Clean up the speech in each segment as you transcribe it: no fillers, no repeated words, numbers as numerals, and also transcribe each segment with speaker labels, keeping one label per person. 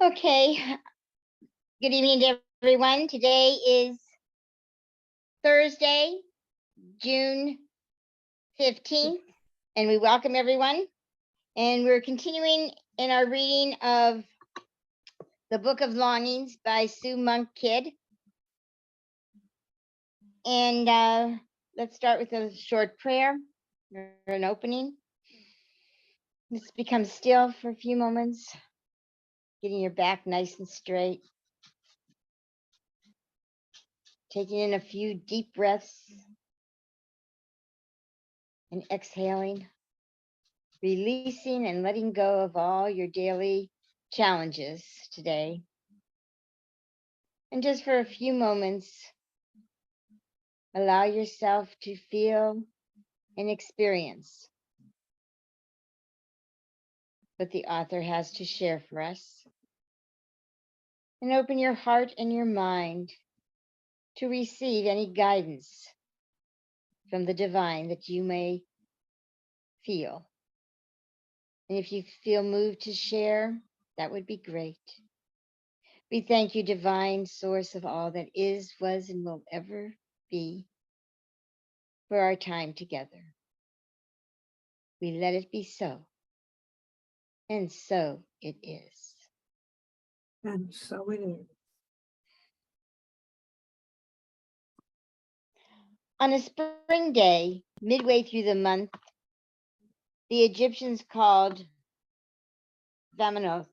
Speaker 1: Okay, good evening to everyone. Today is Thursday, June 15th, and we welcome everyone. And we're continuing in our reading of the Book of Longings by Sue Monk Kidd. And let's start with a short prayer or an opening. Let's become still for a few moments, getting your back nice and straight, taking in a few deep breaths and exhaling, releasing and letting go of all your daily challenges today. And just for a few moments, allow yourself to feel and experience what the author has to share for us. And open your heart and your mind to receive any guidance from the divine that you may feel. And if you feel moved to share, that would be great. We thank you, divine source of all that is, was, and will ever be, for our time together. We let it be so, and so it is.
Speaker 2: And so it is.
Speaker 1: On a spring day, midway through the month, the Egyptians called Vamanoth,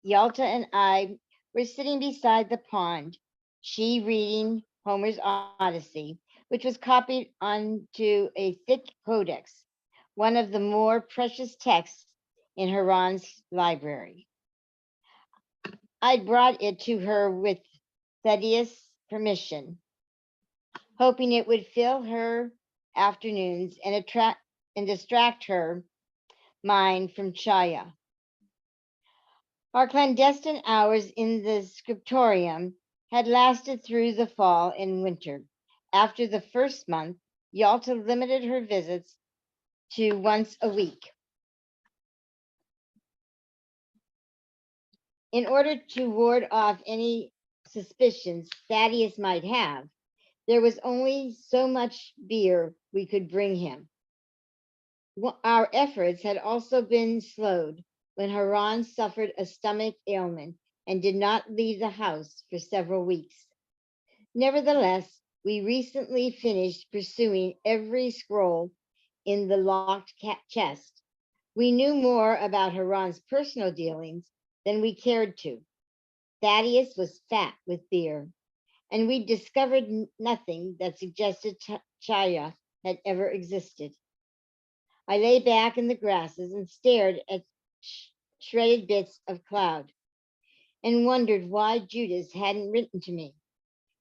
Speaker 1: Yalta and I were sitting beside the pond, she reading Homer's Odyssey, which was copied onto a thick codex, one of the more precious texts in Haran's library. I brought it to her with Thaddeus' permission, hoping it would fill her afternoons and attract and distract her mind from Chaya. Our clandestine hours in the scriptorium had lasted through the fall and winter. After the first month, Yalta limited her visits to once a week. In order to ward off any suspicions Thaddeus might have, there was only so much beer we could bring him. Our efforts had also been slowed when Haran suffered a stomach ailment and did not leave the house for several weeks. Nevertheless, we recently finished pursuing every scroll in the locked chest. We knew more about Haran's personal dealings than we cared to. Thaddeus was fat with beer, and we discovered nothing that suggested Chaya had ever existed. I lay back in the grasses and stared at shredded bits of cloud and wondered why Judas hadn't written to me.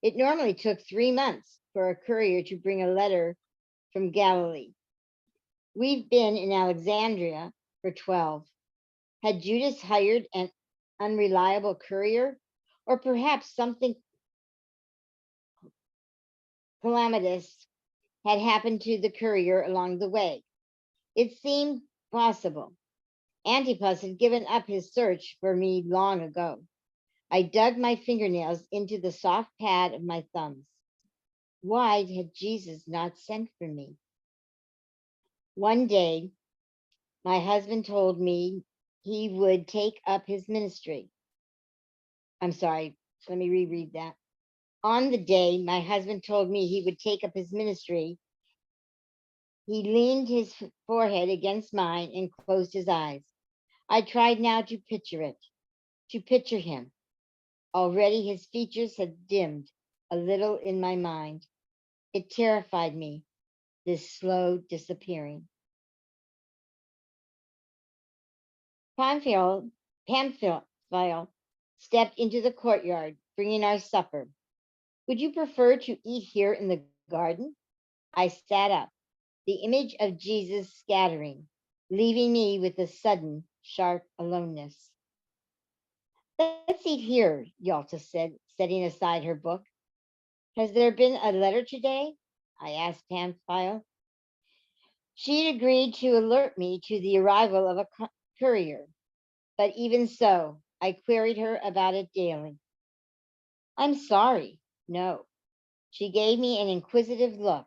Speaker 1: It normally took 3 months for a courier to bring a letter from Galilee. We've been in Alexandria for 12. Had Judas hired an unreliable courier, or perhaps something calamitous had happened to the courier along the way? It seemed possible. Antipas had given up his search for me long ago. I dug my fingernails into the soft pad of my thumbs. Why had Jesus not sent for me? One day, my husband told me he would take up his ministry. I'm sorry, let me reread that. On the day my husband told me he would take up his ministry, he leaned his forehead against mine and closed his eyes. I tried now to picture it, to picture him. Already his features had dimmed a little in my mind. It terrified me, this slow disappearing. Pamphile stepped into the courtyard, bringing our supper. Would you prefer to eat here in the garden? I sat up, the image of Jesus scattering, leaving me with a sudden, sharp aloneness. Let's eat here, Yalta said, setting aside her book. Has there been a letter today? I asked Pamphile. She'd agreed to alert me to the arrival of a courier, but even so, I queried her about it daily. I'm sorry. No. She gave me an inquisitive look.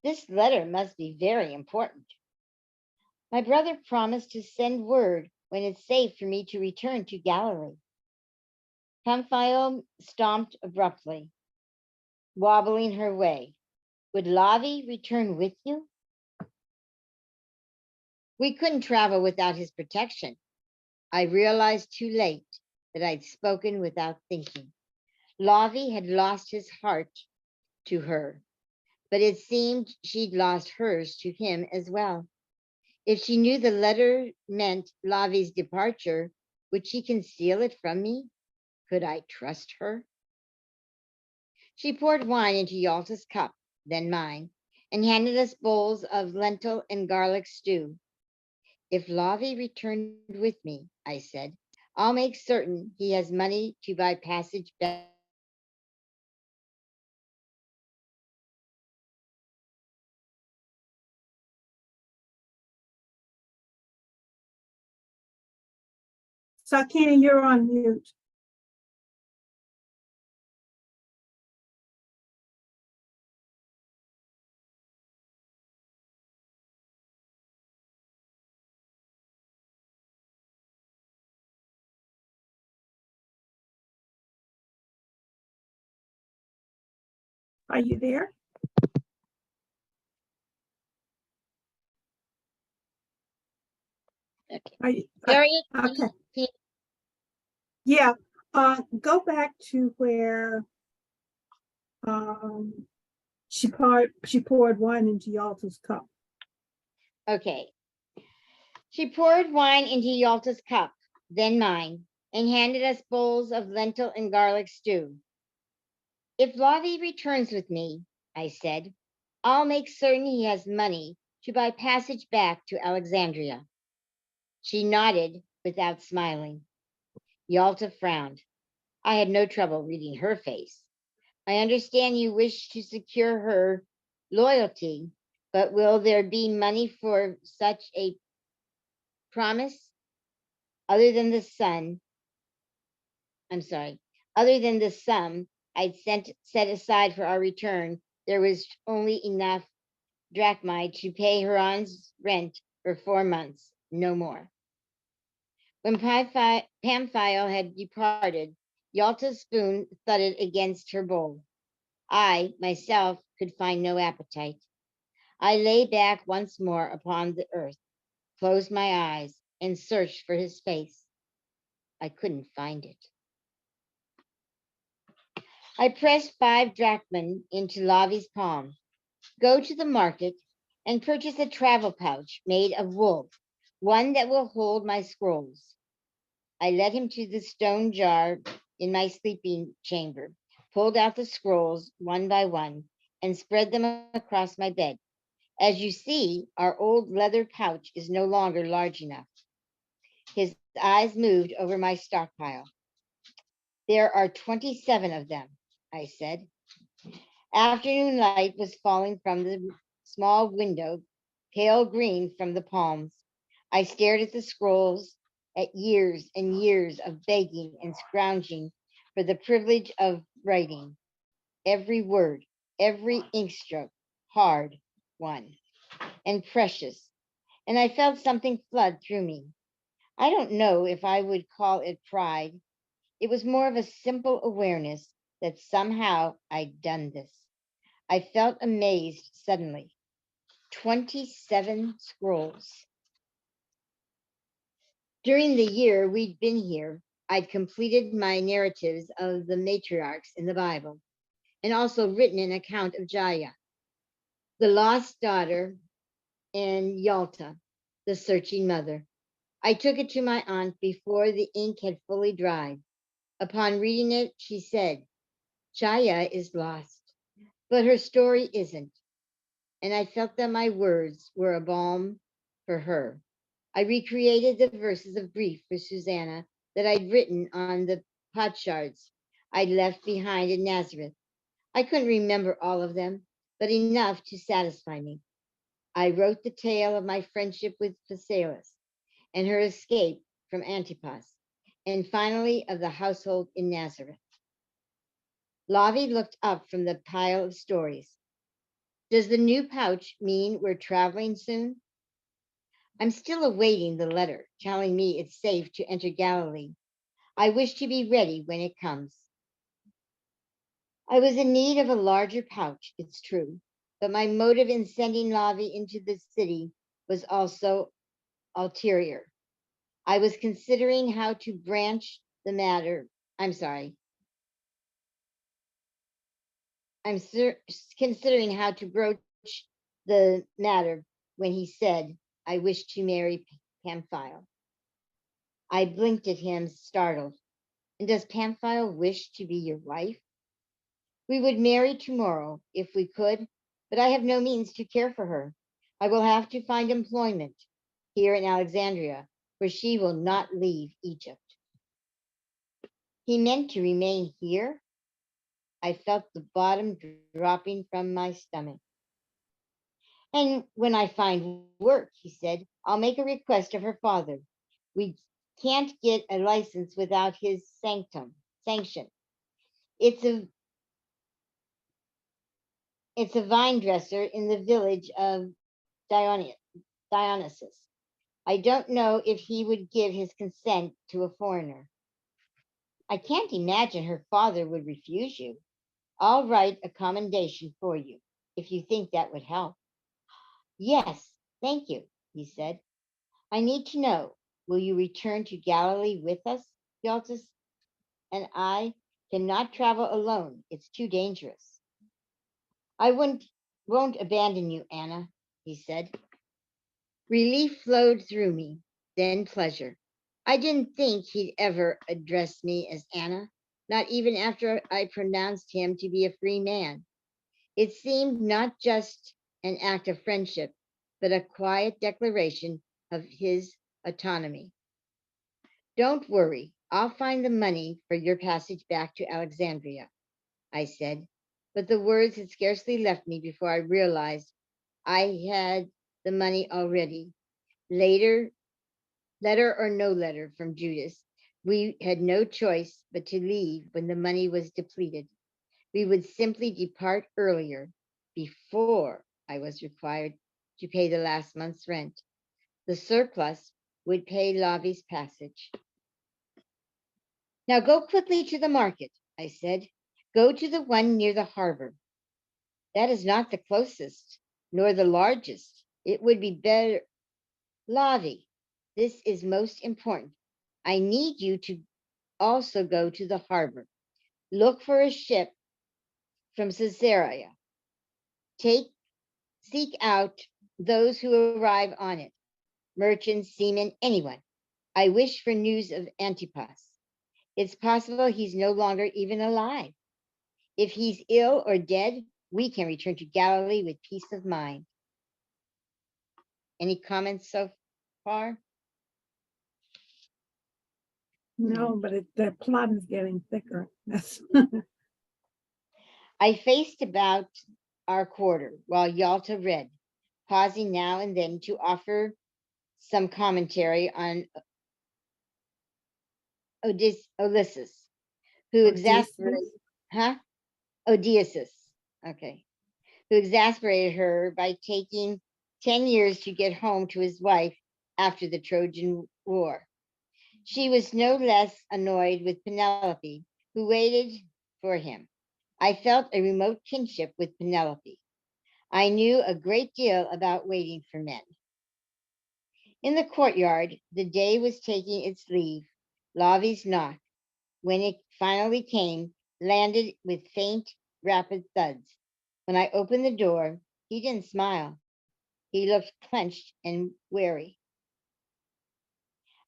Speaker 1: This letter must be very important. My brother promised to send word when it's safe for me to return to Galilee. Pamphile stomped abruptly, wobbling her way. Would Lavi return with you? We couldn't travel without his protection. I realized too late that I'd spoken without thinking. Lavi had lost his heart to her, but it seemed she'd lost hers to him as well. If she knew the letter meant Lavi's departure, would she conceal it from me? Could I trust her? She poured wine into Yalta's cup, then mine, and handed us bowls of lentil and garlic stew. If Lavi returned with me, I said, I'll make certain he has money to buy passage back to Alexandria.
Speaker 2: Sakina, you're on mute. Are you there?
Speaker 1: Okay.
Speaker 2: Are you,
Speaker 1: Harriet,
Speaker 2: okay.
Speaker 1: can
Speaker 2: Yeah. Go back to where she poured wine into Yalta's cup.
Speaker 1: okay. She poured wine into Yalta's cup, then mine, and handed us bowls of lentil and garlic stew. If Lavi returns with me, I said, I'll make certain he has money to buy passage back to Alexandria. She nodded without smiling. Yalta frowned. I had no trouble reading her face. I understand you wish to secure her loyalty, but will there be money for such a promise? Other than the son, I'm sorry, other than the sum I'd set aside for our return, there was only enough drachmae to pay Haran's rent for 4 months, no more. When Pamphile had departed, Yalta's spoon thudded against her bowl. I, myself, could find no appetite. I lay back once more upon the earth, closed my eyes, and searched for his face. I couldn't find it. I pressed 5 drachma into Lavi's palm. Go to the market and purchase a travel pouch made of wool, one that will hold my scrolls. I led him to the stone jar in my sleeping chamber, pulled out the scrolls one by one, and spread them across my bed. As you see, our old leather pouch is no longer large enough. His eyes moved over my stockpile. There are 27 of them, I said. Afternoon light was falling from the small window, pale green from the palms. I stared at the scrolls, at years and years of begging and scrounging for the privilege of writing. Every word, every inkstroke, hard won and precious. And I felt something flood through me. I don't know if I would call it pride. It was more of a simple awareness that somehow I'd done this. I felt amazed suddenly. 27 scrolls. During the year we'd been here, I'd completed my narratives of the matriarchs in the Bible and also written an account of Jaya, the lost daughter, and Yalta, the searching mother. I took it to my aunt before the ink had fully dried. Upon reading it, she said, Jaya is lost, but her story isn't. And I felt that my words were a balm for her. I recreated the verses of grief for Susanna that I'd written on the potsherds I'd left behind in Nazareth. I couldn't remember all of them, but enough to satisfy me. I wrote the tale of my friendship with Phasaelus and her escape from Antipas, and finally of the household in Nazareth. Lavi looked up from the pile of stories. Does the new pouch mean we're traveling soon? I'm still awaiting the letter telling me it's safe to enter Galilee. I wish to be ready when it comes. I was in need of a larger pouch, it's true, but my motive in sending Lavi into the city was also ulterior. I was considering how to branch the matter. I'm sorry. I'm considering how to broach the matter when he said, I wish to marry Pamphile. I blinked at him, startled. And does Pamphile wish to be your wife? We would marry tomorrow if we could, but I have no means to care for her. I will have to find employment here in Alexandria, where she will not leave Egypt. He meant to remain here? I felt the bottom dropping from my stomach. And when I find work, he said, I'll make a request of her father. We can't get a license without his sanction. It's a it's a vine dresser in the village of Dionysus. I don't know if he would give his consent to a foreigner. I can't imagine her father would refuse you. I'll write a commendation for you if you think that would help. Yes, thank you, he said. I need to know, will you return to Galilee with us? Yaltis and I cannot travel alone. It's too dangerous. I won't abandon you, Anna, he said. Relief flowed through me, then pleasure. I didn't think he'd ever address me as Anna, not even after I pronounced him to be a free man. It seemed not just an act of friendship, but a quiet declaration of his autonomy. Don't worry, I'll find the money for your passage back to Alexandria, I said, but the words had scarcely left me before I realized I had the money already. Later, letter or no letter from Judas, we had no choice but to leave when the money was depleted. We would simply depart earlier before I was required to pay the last month's rent. The surplus would pay Lavi's passage. Now go quickly to the market, I said. Go to the one near the harbor. That is not the closest, nor the largest. It would be better. Lavi, this is most important. I need you to also go to the harbor. Look for a ship from Caesarea. Take Seek out those who arrive on it, merchants, seamen, anyone. I wish for news of Antipas. It's possible he's no longer even alive. If he's ill or dead, we can return to Galilee with peace of mind. Any comments so far?
Speaker 2: No, but the plot is getting thicker. That's
Speaker 1: I faced about our quarter while Yalta read, pausing now and then to offer some commentary on Odysseus, who exasperated,
Speaker 2: Odysseus.
Speaker 1: huh? Odysseus, okay, who exasperated her by taking 10 years to get home to his wife after the Trojan War. She was no less annoyed with Penelope, who waited for him. I felt a remote kinship with Penelope. I knew a great deal about waiting for men. In the courtyard, the day was taking its leave. Lavi's knock, when it finally came, landed with faint, rapid thuds. When I opened the door, he didn't smile. He looked clenched and wary.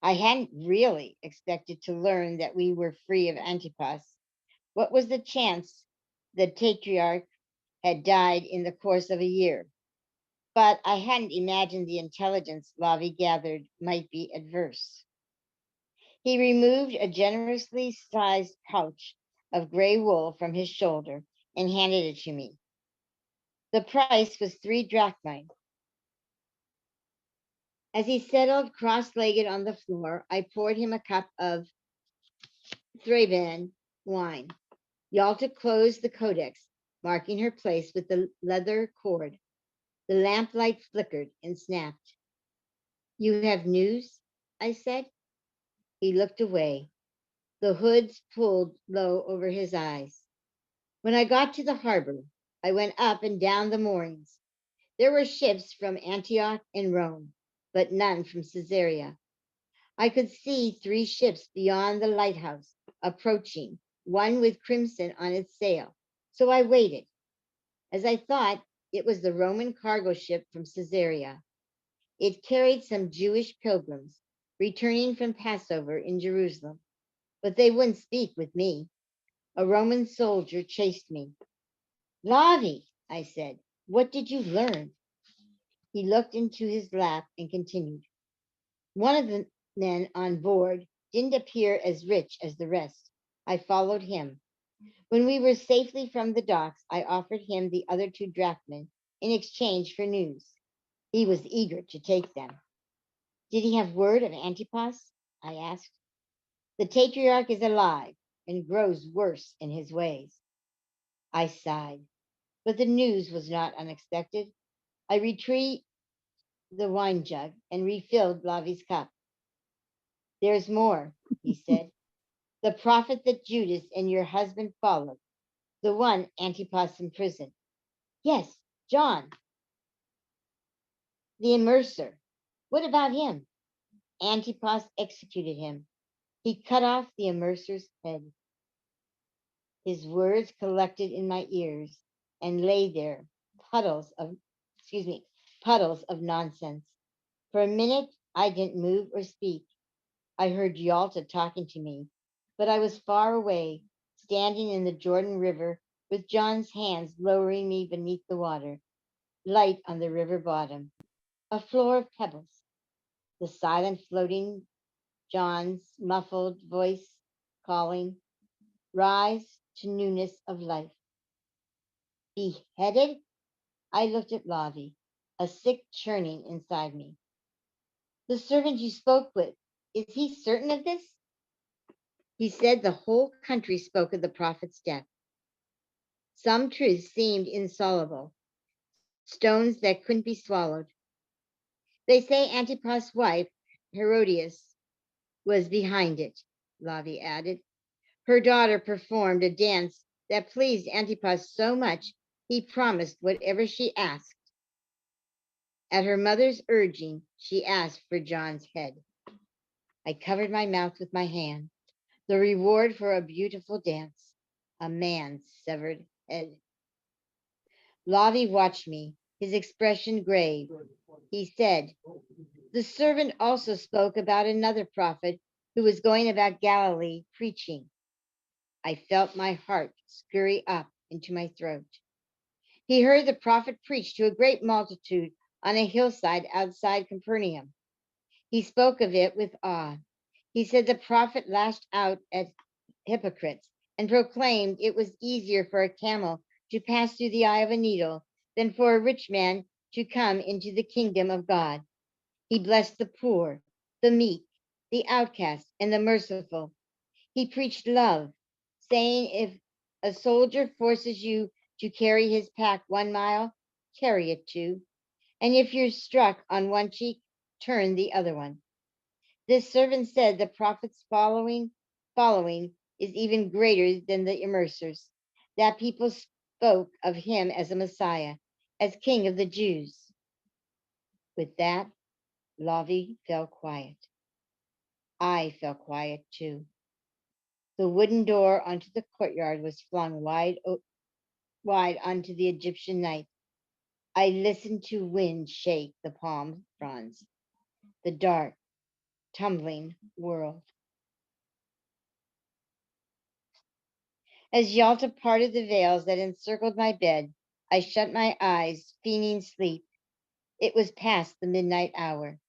Speaker 1: I hadn't really expected to learn that we were free of Antipas. What was the chance the patriarch had died in the course of a year? But I hadn't imagined the intelligence Lavi gathered might be adverse. He removed a generously sized pouch of gray wool from his shoulder and handed it to me. The price was 3 drachmae. As he settled cross legged on the floor, I poured him a cup of Thraben wine. Yalta closed the codex, marking her place with the leather cord. The lamplight flickered and snapped. You have news? I said. He looked away. The hoods pulled low over his eyes. When I got to the harbor, I went up and down the moorings. There were ships from Antioch and Rome, but none from Caesarea. I could see 3 ships beyond the lighthouse approaching, one with crimson on its sail. So I waited. As I thought, it was the Roman cargo ship from Caesarea. It carried some Jewish pilgrims returning from Passover in Jerusalem, but they wouldn't speak with me. A Roman soldier chased me. Lavi, I said, what did you learn? He looked into his lap and continued. One of the men on board didn't appear as rich as the rest. I followed him. When we were safely from the docks, I offered him the other 2 drachmen in exchange for news. He was eager to take them. Did he have word of Antipas? I asked. The Tetrarch is alive and grows worse in his ways. I sighed, but the news was not unexpected. I retrieved the wine jug and refilled Blavi's cup. There's more, he said. The prophet that Judas and your husband followed, the one Antipas imprisoned. Yes, John, the immerser. What about him? Antipas executed him. He cut off the immerser's head. His words collected in my ears and lay there, puddles of, excuse me, puddles of nonsense. For a minute, I didn't move or speak. I heard Yalta talking to me, but I was far away, standing in the Jordan River with John's hands lowering me beneath the water, light on the river bottom, a floor of pebbles, the silent floating John's muffled voice calling, rise to newness of life. Beheaded? I looked at Lavi, a sick churning inside me. The servant you spoke with, is he certain of this? He said the whole country spoke of the prophet's death. Some truths seemed insoluble, stones that couldn't be swallowed. They say Antipas' wife, Herodias, was behind it, Lavi added. Her daughter performed a dance that pleased Antipas so much he promised whatever she asked. At her mother's urging, she asked for John's head. I covered my mouth with my hand. The reward for a beautiful dance, a man's severed head. Lavi watched me, his expression grave. He said, the servant also spoke about another prophet who was going about Galilee preaching. I felt my heart scurry up into my throat. He heard the prophet preach to a great multitude on a hillside outside Capernaum. He spoke of it with awe. He said the prophet lashed out at hypocrites and proclaimed it was easier for a camel to pass through the eye of a needle than for a rich man to come into the kingdom of God. He blessed the poor, the meek, the outcast, and the merciful. He preached love, saying if a soldier forces you to carry his pack 1 mile, carry it 2. And if you're struck on one cheek, turn the other one. This servant said the prophet's following is even greater than the immersers, that people spoke of him as a Messiah, as King of the Jews. With that, Lavi fell quiet. I fell quiet too. The wooden door onto the courtyard was flung wide onto the Egyptian night. I listened to wind shake the palm fronds, the dark, tumbling world. As Yalta parted the veils that encircled my bed, I shut my eyes, feigning sleep. It was past the midnight hour.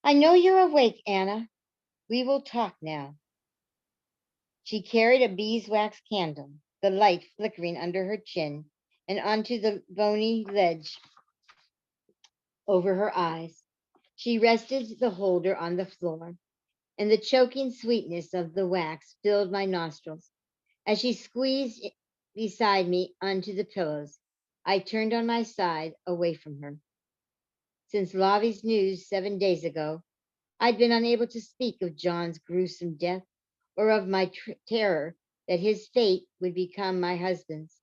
Speaker 1: I know you're awake, Anna. We will talk now. She carried a beeswax candle, the light flickering under her chin and onto the bony ledge over her eyes. She rested the holder on the floor. and the choking sweetness of the wax filled my nostrils. As she squeezed beside me onto the pillows, I turned on my side away from her. Since Lavi's news 7 days ago, I'd been unable to speak of John's gruesome death or of my terror that his fate would become my husband's.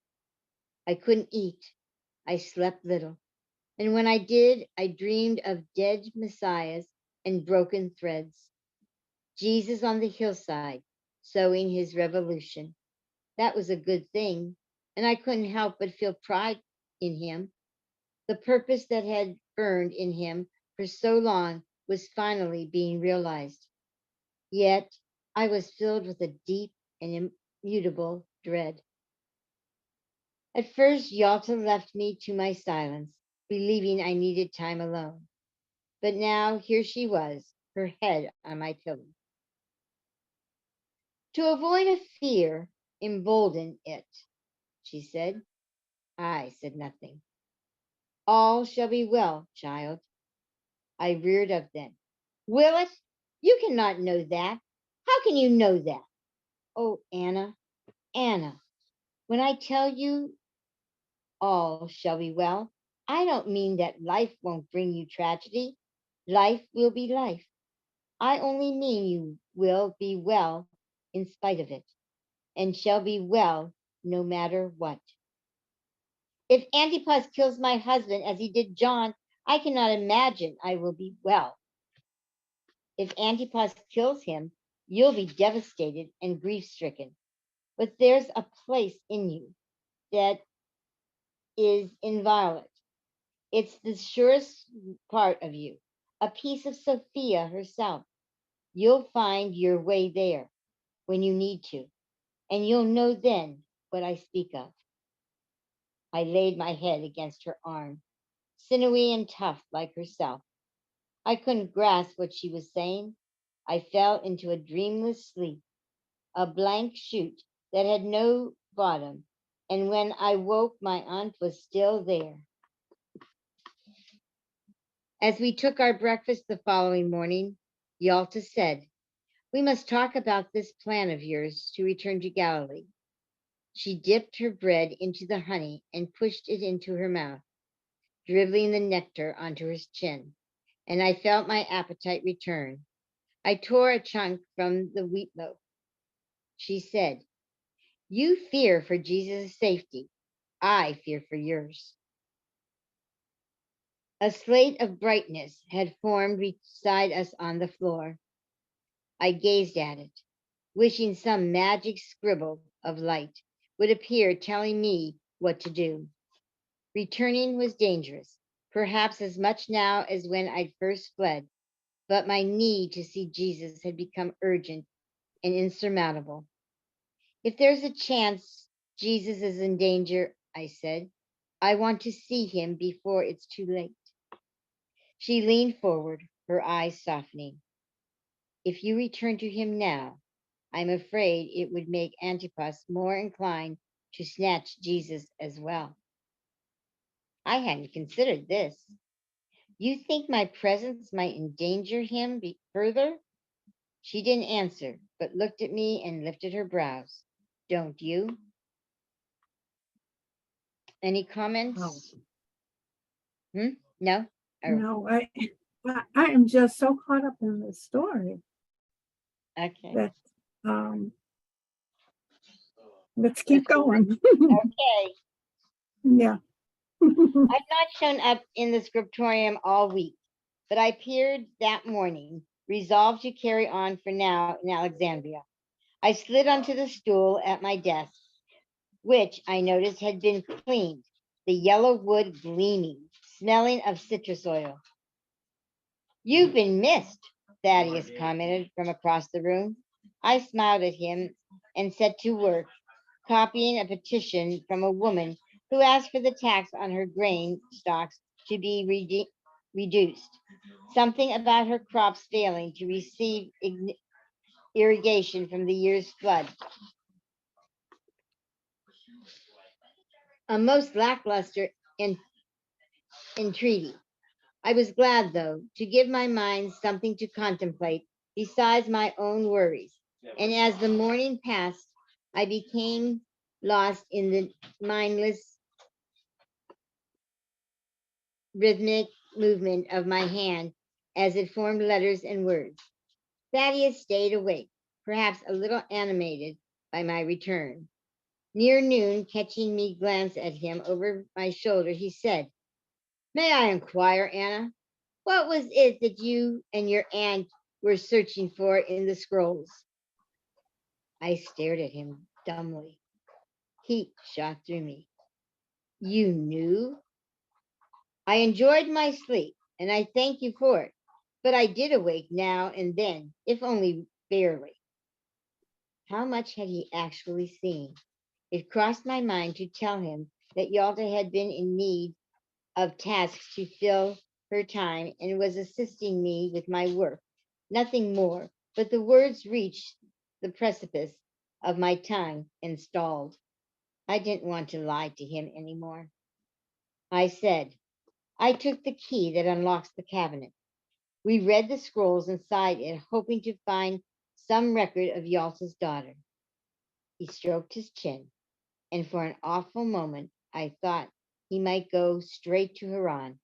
Speaker 1: I couldn't eat. I slept little. And when I did, I dreamed of dead messiahs and broken threads. Jesus on the hillside, sowing his revolution. That was a good thing, and I couldn't help but feel pride in him. The purpose that had burned in him for so long was finally being realized. Yet I was filled with a deep and immutable dread. At first, Yalta left me to my silence, believing I needed time alone. But now here she was, her head on my pillow. To avoid a fear, embolden it, she said. I said nothing. All shall be well, child. I reared up then. Will it? You cannot know that. How can you know that? Oh, Anna, Anna, when I tell you all shall be well, I don't mean that life won't bring you tragedy. Life will be life. I only mean you will be well in spite of it, and shall be well no matter what. If Antipas kills my husband as he did John, I cannot imagine I will be well. If Antipas kills him, you'll be devastated and grief stricken. But there's a place in you that is inviolate. It's the surest part of you, a piece of Sophia herself. You'll find your way there when you need to, and you'll know then what I speak of. I laid my head against her arm, sinewy and tough like herself. I couldn't grasp what she was saying. I fell into a dreamless sleep, a blank chute that had no bottom. And when I woke, my aunt was still there. As we took our breakfast the following morning, Yalta said, we must talk about this plan of yours to return to Galilee. She dipped her bread into the honey and pushed it into her mouth, dribbling the nectar onto her chin, and I felt my appetite return. I tore a chunk from the wheat loaf. She said, you fear for Jesus' safety. I fear for yours. A slate of brightness had formed beside us on the floor. I gazed at it, wishing some magic scribble of light would appear telling me what to do. Returning was dangerous, perhaps as much now as when I'd first fled, but my need to see Jesus had become urgent and insurmountable. If there's a chance Jesus is in danger, I said, I want to see him before it's too late. She leaned forward, her eyes softening. If you return to him now, I'm afraid it would make Antipas more inclined to snatch Jesus as well. I hadn't considered this. You think my presence might endanger him further? She didn't answer, but looked at me and lifted her brows. Don't you? Any
Speaker 2: Oh,
Speaker 1: comments? No? Oh,
Speaker 2: no, I am just so caught up in the story
Speaker 1: okay.
Speaker 2: that um let's keep going.
Speaker 1: Okay.
Speaker 2: Yeah.
Speaker 1: I've not shown up in the scriptorium all week, but I appeared that morning, resolved to carry on for now in Alexandria. I slid onto the stool at my desk, which I noticed had been cleaned, the yellow wood gleaming, smelling of citrus oil. You've been missed, Thaddeus commented from across the room. I smiled at him and set to work, copying a petition from a woman who asked for the tax on her grain stocks to be reduced. Something about her crops failing to receive irrigation from the year's flood. A most lackluster entreaty. I was glad, though, to give my mind something to contemplate besides my own worries. And as the morning passed, I became lost in the mindless rhythmic movement of my hand as it formed letters and words. Thaddeus stayed awake, perhaps a little animated by my return. Near noon, catching me glance at him over my shoulder, he said, "May I inquire, Anna, what was it that you and your aunt were searching for in the scrolls?" I stared at him dumbly. Heat shot through me. "You knew?" "I enjoyed my sleep, and I thank you for it. But I did awake now and then, if only barely." How much had he actually seen? It crossed my mind to tell him that Yalta had been in need of tasks to fill her time and was assisting me with my work. Nothing more, but the words reached the precipice of my tongue and stalled. I didn't want to lie to him anymore. I said, "I took the key that unlocks the cabinet." We read the scrolls inside it, hoping to find some record of Yalta's daughter. He stroked his chin, and for an awful moment I thought he might go straight to Haran.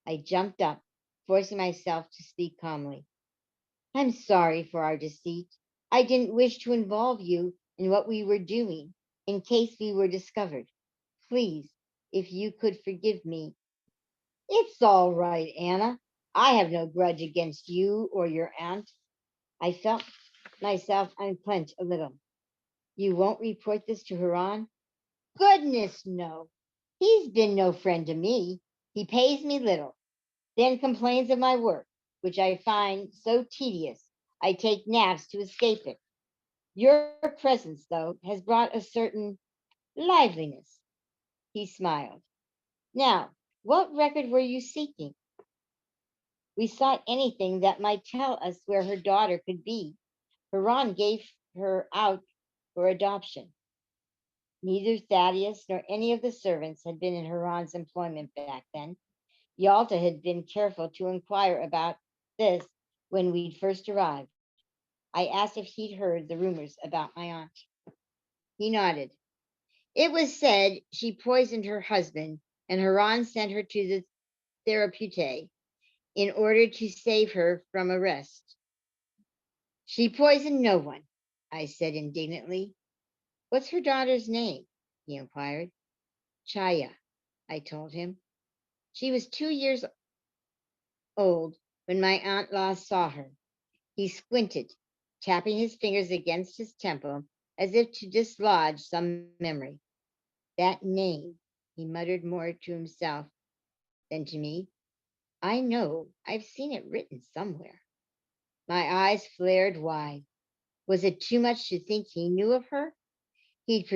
Speaker 1: I jumped up, forcing myself to speak calmly. "I'm sorry for our deceit. I didn't wish to involve you in what we were doing in case we were discovered. Please, if you could forgive me." "It's all right, Anna. I have no grudge against you or your aunt." I felt myself unclench a little. "You won't report this to Haran?" "Goodness, no. He's been no friend to me. He pays me little, then complains of my work, which I find so tedious I take naps to escape it. Your presence, though, has brought a certain liveliness." He smiled. "Now, what record were you seeking?" "We sought anything that might tell us where her daughter could be. Haran gave her out for adoption." Neither Thaddeus nor any of the servants had been in Haran's employment back then. Yalta had been careful to inquire about this when we'd first arrived. I asked if he'd heard the rumors about my aunt. He nodded. "It was said she poisoned her husband, and Haran sent her to the therapeutic in order to save her from arrest." "She poisoned no one," I said indignantly. "What's her daughter's name?" he inquired. "Chaya," I told him. "She was 2 years old when my aunt last saw her." He squinted, tapping his fingers against his temple as if to dislodge some memory. "That name," he muttered more to himself than to me. "I know I've seen it written somewhere." My eyes flared wide. Was it too much to think he knew of her? He'd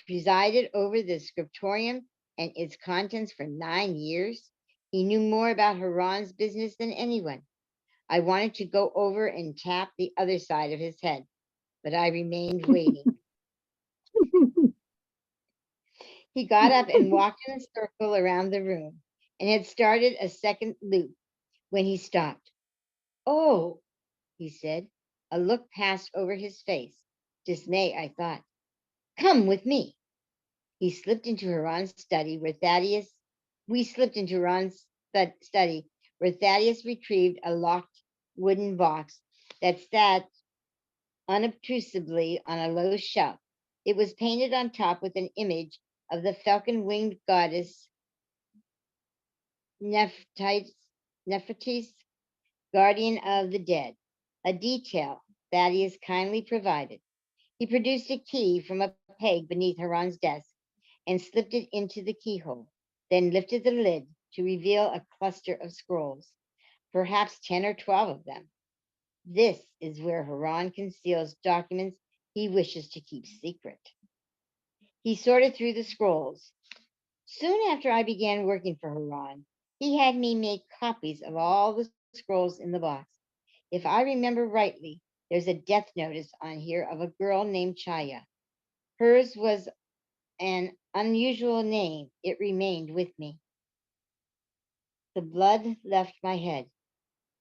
Speaker 1: presided over the scriptorium and its contents for 9 years. He knew more about Haran's business than anyone. I wanted to go over and tap the other side of his head, but I remained waiting. He got up and walked in a circle around the room and had started a second loop when he stopped. "Oh," he said. A look passed over his face. Dismay, I thought. "Come with me." He slipped into Haran's study where Thaddeus, we slipped into Haran's study where Thaddeus retrieved a locked wooden box that sat unobtrusively on a low shelf. It was painted on top with an image of the falcon-winged goddess Nephthys, Nephthys, guardian of the dead, a detail Thaddeus kindly provided. He produced a key from a peg beneath Haran's desk and slipped it into the keyhole, then lifted the lid to reveal a cluster of scrolls, perhaps 10 or 12 of them. "This is where Haran conceals documents he wishes to keep secret." He sorted through the scrolls. "Soon after I began working for Haran, he had me make copies of all the scrolls in the box. If I remember rightly, there's a death notice on here of a girl named Chaya. Hers was an unusual name. It remained with me." The blood left my head.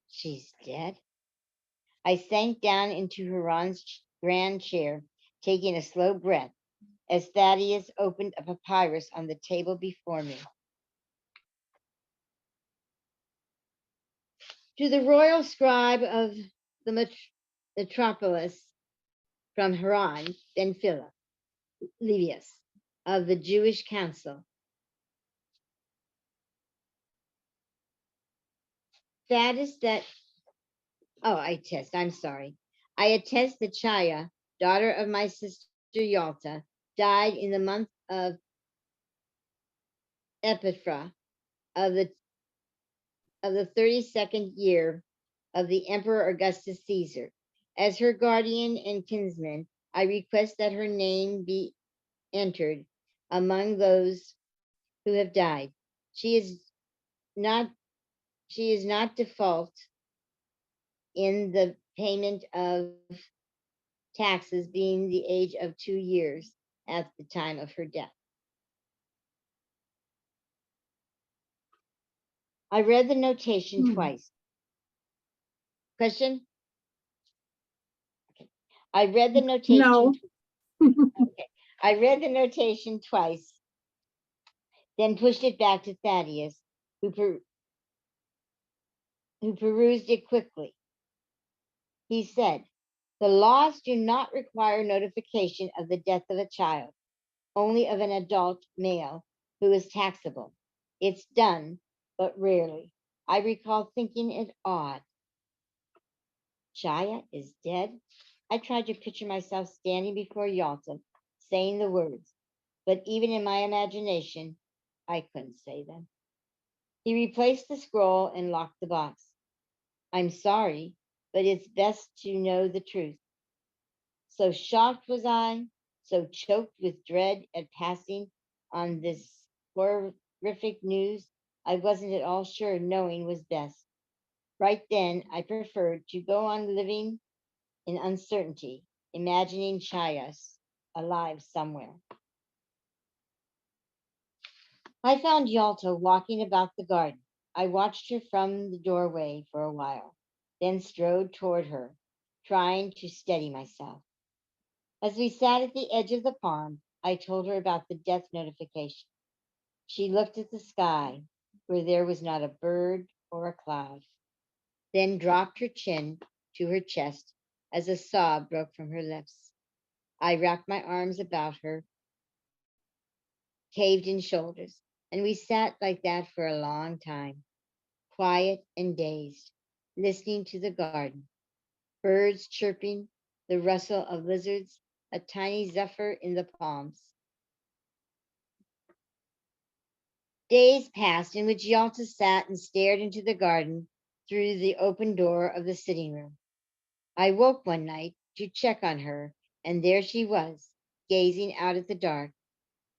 Speaker 1: "She's dead?" I sank down into Haran's grand chair, taking a slow breath as Thaddeus opened a papyrus on the table before me. To the royal scribe of the metropolis from Haran, Ben Philip, Levius, of the Jewish council, Thaddeus that, oh, I'm sorry. I attest that Chaya, daughter of my sister Yalta, died in the month of Epiphra of the 32nd year of the Emperor Augustus Caesar. As her guardian and kinsman, I request that her name be entered among those who have died. She is not she is not default in the payment of taxes, being the age of 2 years at the time of her death. I read the notation
Speaker 2: Hmm.
Speaker 1: twice. Question? I read the notation.
Speaker 2: No.
Speaker 1: Okay. I read the notation twice, then pushed it back to Thaddeus, who, who perused it quickly. He said, the laws do not require notification of the death of a child, only of an adult male who is taxable. It's done, but rarely. I recall thinking it odd. Chaya is dead? I tried to picture myself standing before Yalta, saying the words, but even in my imagination, I couldn't say them. He replaced the scroll and locked the box. I'm sorry, but it's best to know the truth. So shocked was I, so choked with dread at passing on this horrific news, I wasn't at all sure knowing was best. Right then, I preferred to go on living in uncertainty, imagining Chayas alive somewhere. I found Yalta walking about the garden. I watched her from the doorway for a while, then strode toward her, trying to steady myself. As we sat at the edge of the pond, I told her about the death notification. She looked at the sky, where there was not a bird or a cloud, then dropped her chin to her chest as a sob broke from her lips. I wrapped my arms about her, caved in shoulders, and we sat like that for a long time, quiet and dazed, listening to the garden, birds chirping, the rustle of lizards, a tiny zephyr in the palms. Days passed in which Yalta sat and stared into the garden through the open door of the sitting room. I woke one night to check on her, and there she was, gazing out at the dark.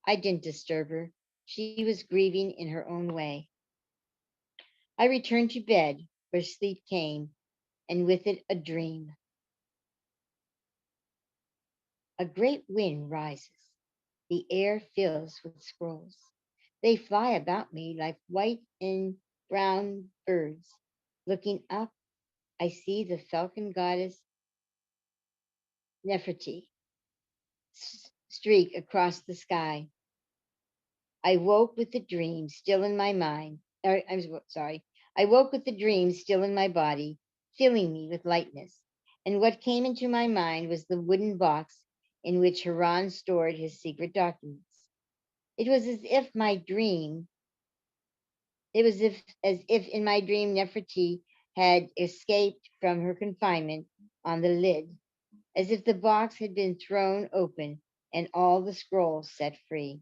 Speaker 1: I didn't disturb her. She was grieving in her own way. I returned to bed, where sleep came, and with it a dream. A great wind rises. The air fills with scrolls. They fly about me like white and brown birds. Looking up, I see the falcon goddess Nefertiti streak across the sky. I woke with the dream still in my mind. Sorry. I woke with the dream still in my body, filling me with lightness. And what came into my mind was the wooden box in which Haran stored his secret documents. It was as if my dream, it was as if in my dream Nefertiti had escaped from her confinement on the lid, as if the box had been thrown open and all the scrolls set free.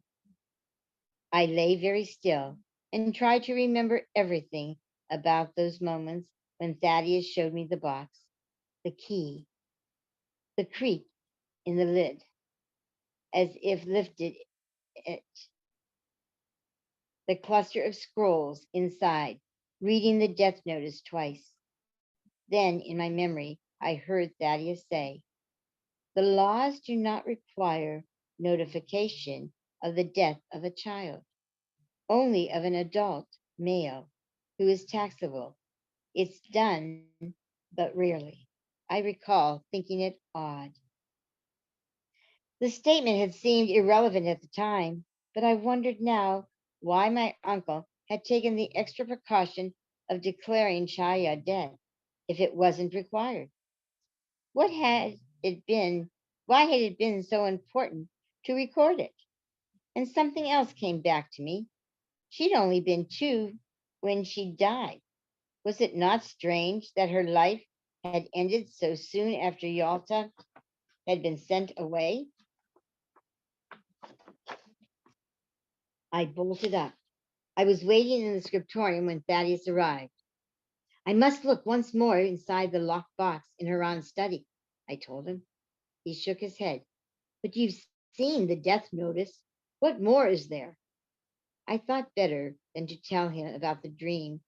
Speaker 1: I lay very still and tried to remember everything about those moments when Thaddeus showed me the box, the key, the creak in the lid, as if lifted it, the cluster of scrolls inside, reading the death notice twice. Then, in my memory, I heard Thaddeus say, the laws do not require notification of the death of a child, only of an adult male who is taxable. It's done, but rarely. I recall thinking it odd. The statement had seemed irrelevant at the time, but I wondered now why my uncle had taken the extra precaution of declaring Chaya dead if it wasn't required. What had it been? Why had it been so important to record it? And something else came back to me. She'd only been 2 when she died. Was it not strange that her life had ended so soon after Yalta had been sent away? I bolted up. I was waiting in the scriptorium when Thaddeus arrived. I must look once more inside the locked box in Haran's study, I told him. He shook his head. But you've seen the death notice. What more is there? I thought better than to tell him about the dream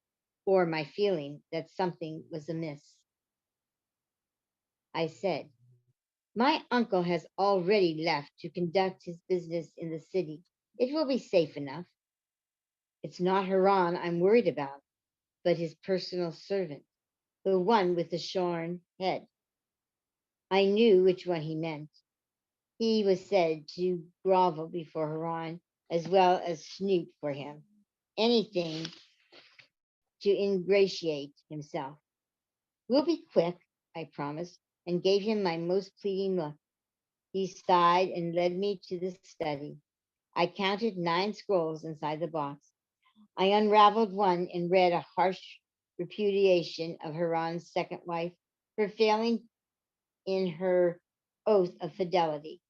Speaker 1: or my feeling that something was amiss. I said, my uncle has already left to conduct his business in the city. It will be safe enough. It's not Haran I'm worried about, but his personal servant, the one with the shorn head. I knew which one he meant. He was said to grovel before Haran as well as snoot for him. Anything to ingratiate himself. We'll be quick, I promised, and gave him my most pleading look. He sighed and led me to the study. I counted 9 scrolls inside the box. I unraveled one and read a harsh repudiation of Haran's second wife for failing in her oath of fidelity.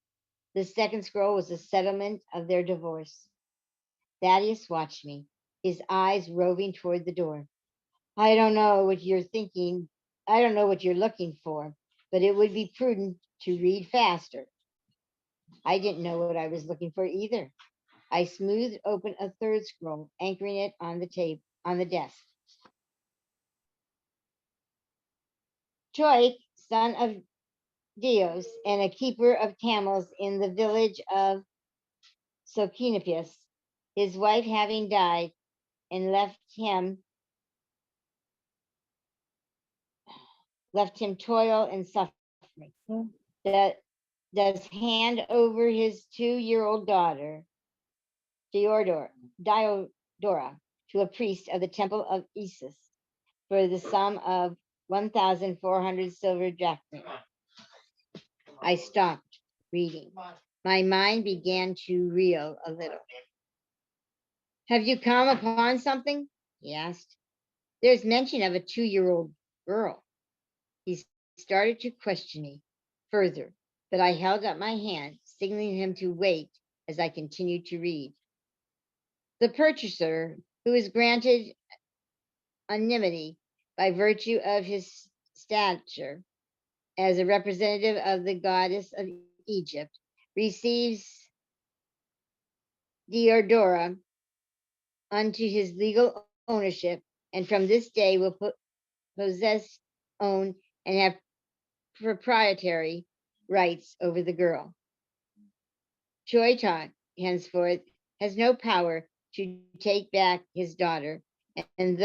Speaker 1: The second scroll was a settlement of their divorce. Thaddeus watched me, his eyes roving toward the door. I don't know what you're thinking. I don't know what you're looking for, but it would be prudent to read faster. I didn't know what I was looking for either. I smoothed open a third scroll, anchoring it on the table on the desk. Troik, son of Dios and a keeper of camels in the village of Sakina, his wife having died and left him toil and suffering. That does hand over his 2-year-old daughter, Diodora, to a priest of the temple of Isis for the sum of 1,400 silver drachmae. I stopped reading. My mind began to reel a little. Have you come upon something? He asked. There's mention of a 2-year-old girl. He started to question me further, but I held up my hand, signaling him to wait as I continued to read. The purchaser, who is granted anonymity by virtue of his stature as a representative of the goddess of Egypt, receives Diodora unto his legal ownership, and from this day will possess, own, and have proprietary rights over the girl. Choitok, henceforth, has no power to take back his daughter, and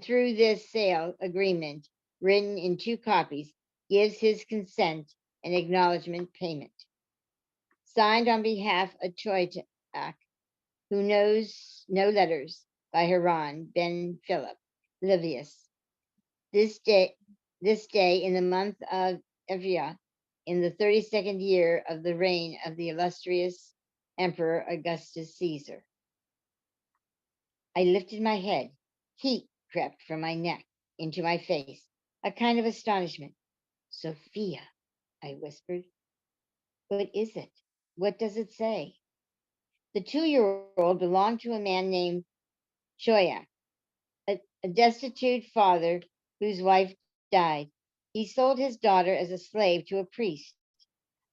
Speaker 1: through this sale agreement, written in 2 copies, gives his consent and acknowledgement payment. Signed on behalf of Choitok, who knows no letters, by Haran ben Philip Livius. This day in the month of Evia, in the 32nd year of the reign of the illustrious Emperor Augustus Caesar. I lifted my head. Heat crept from my neck into my face, a kind of astonishment. Sophia, I whispered. What is it? What does it say? The 2-year-old belonged to a man named Choyak, a destitute father whose wife died. He sold his daughter as a slave to a priest.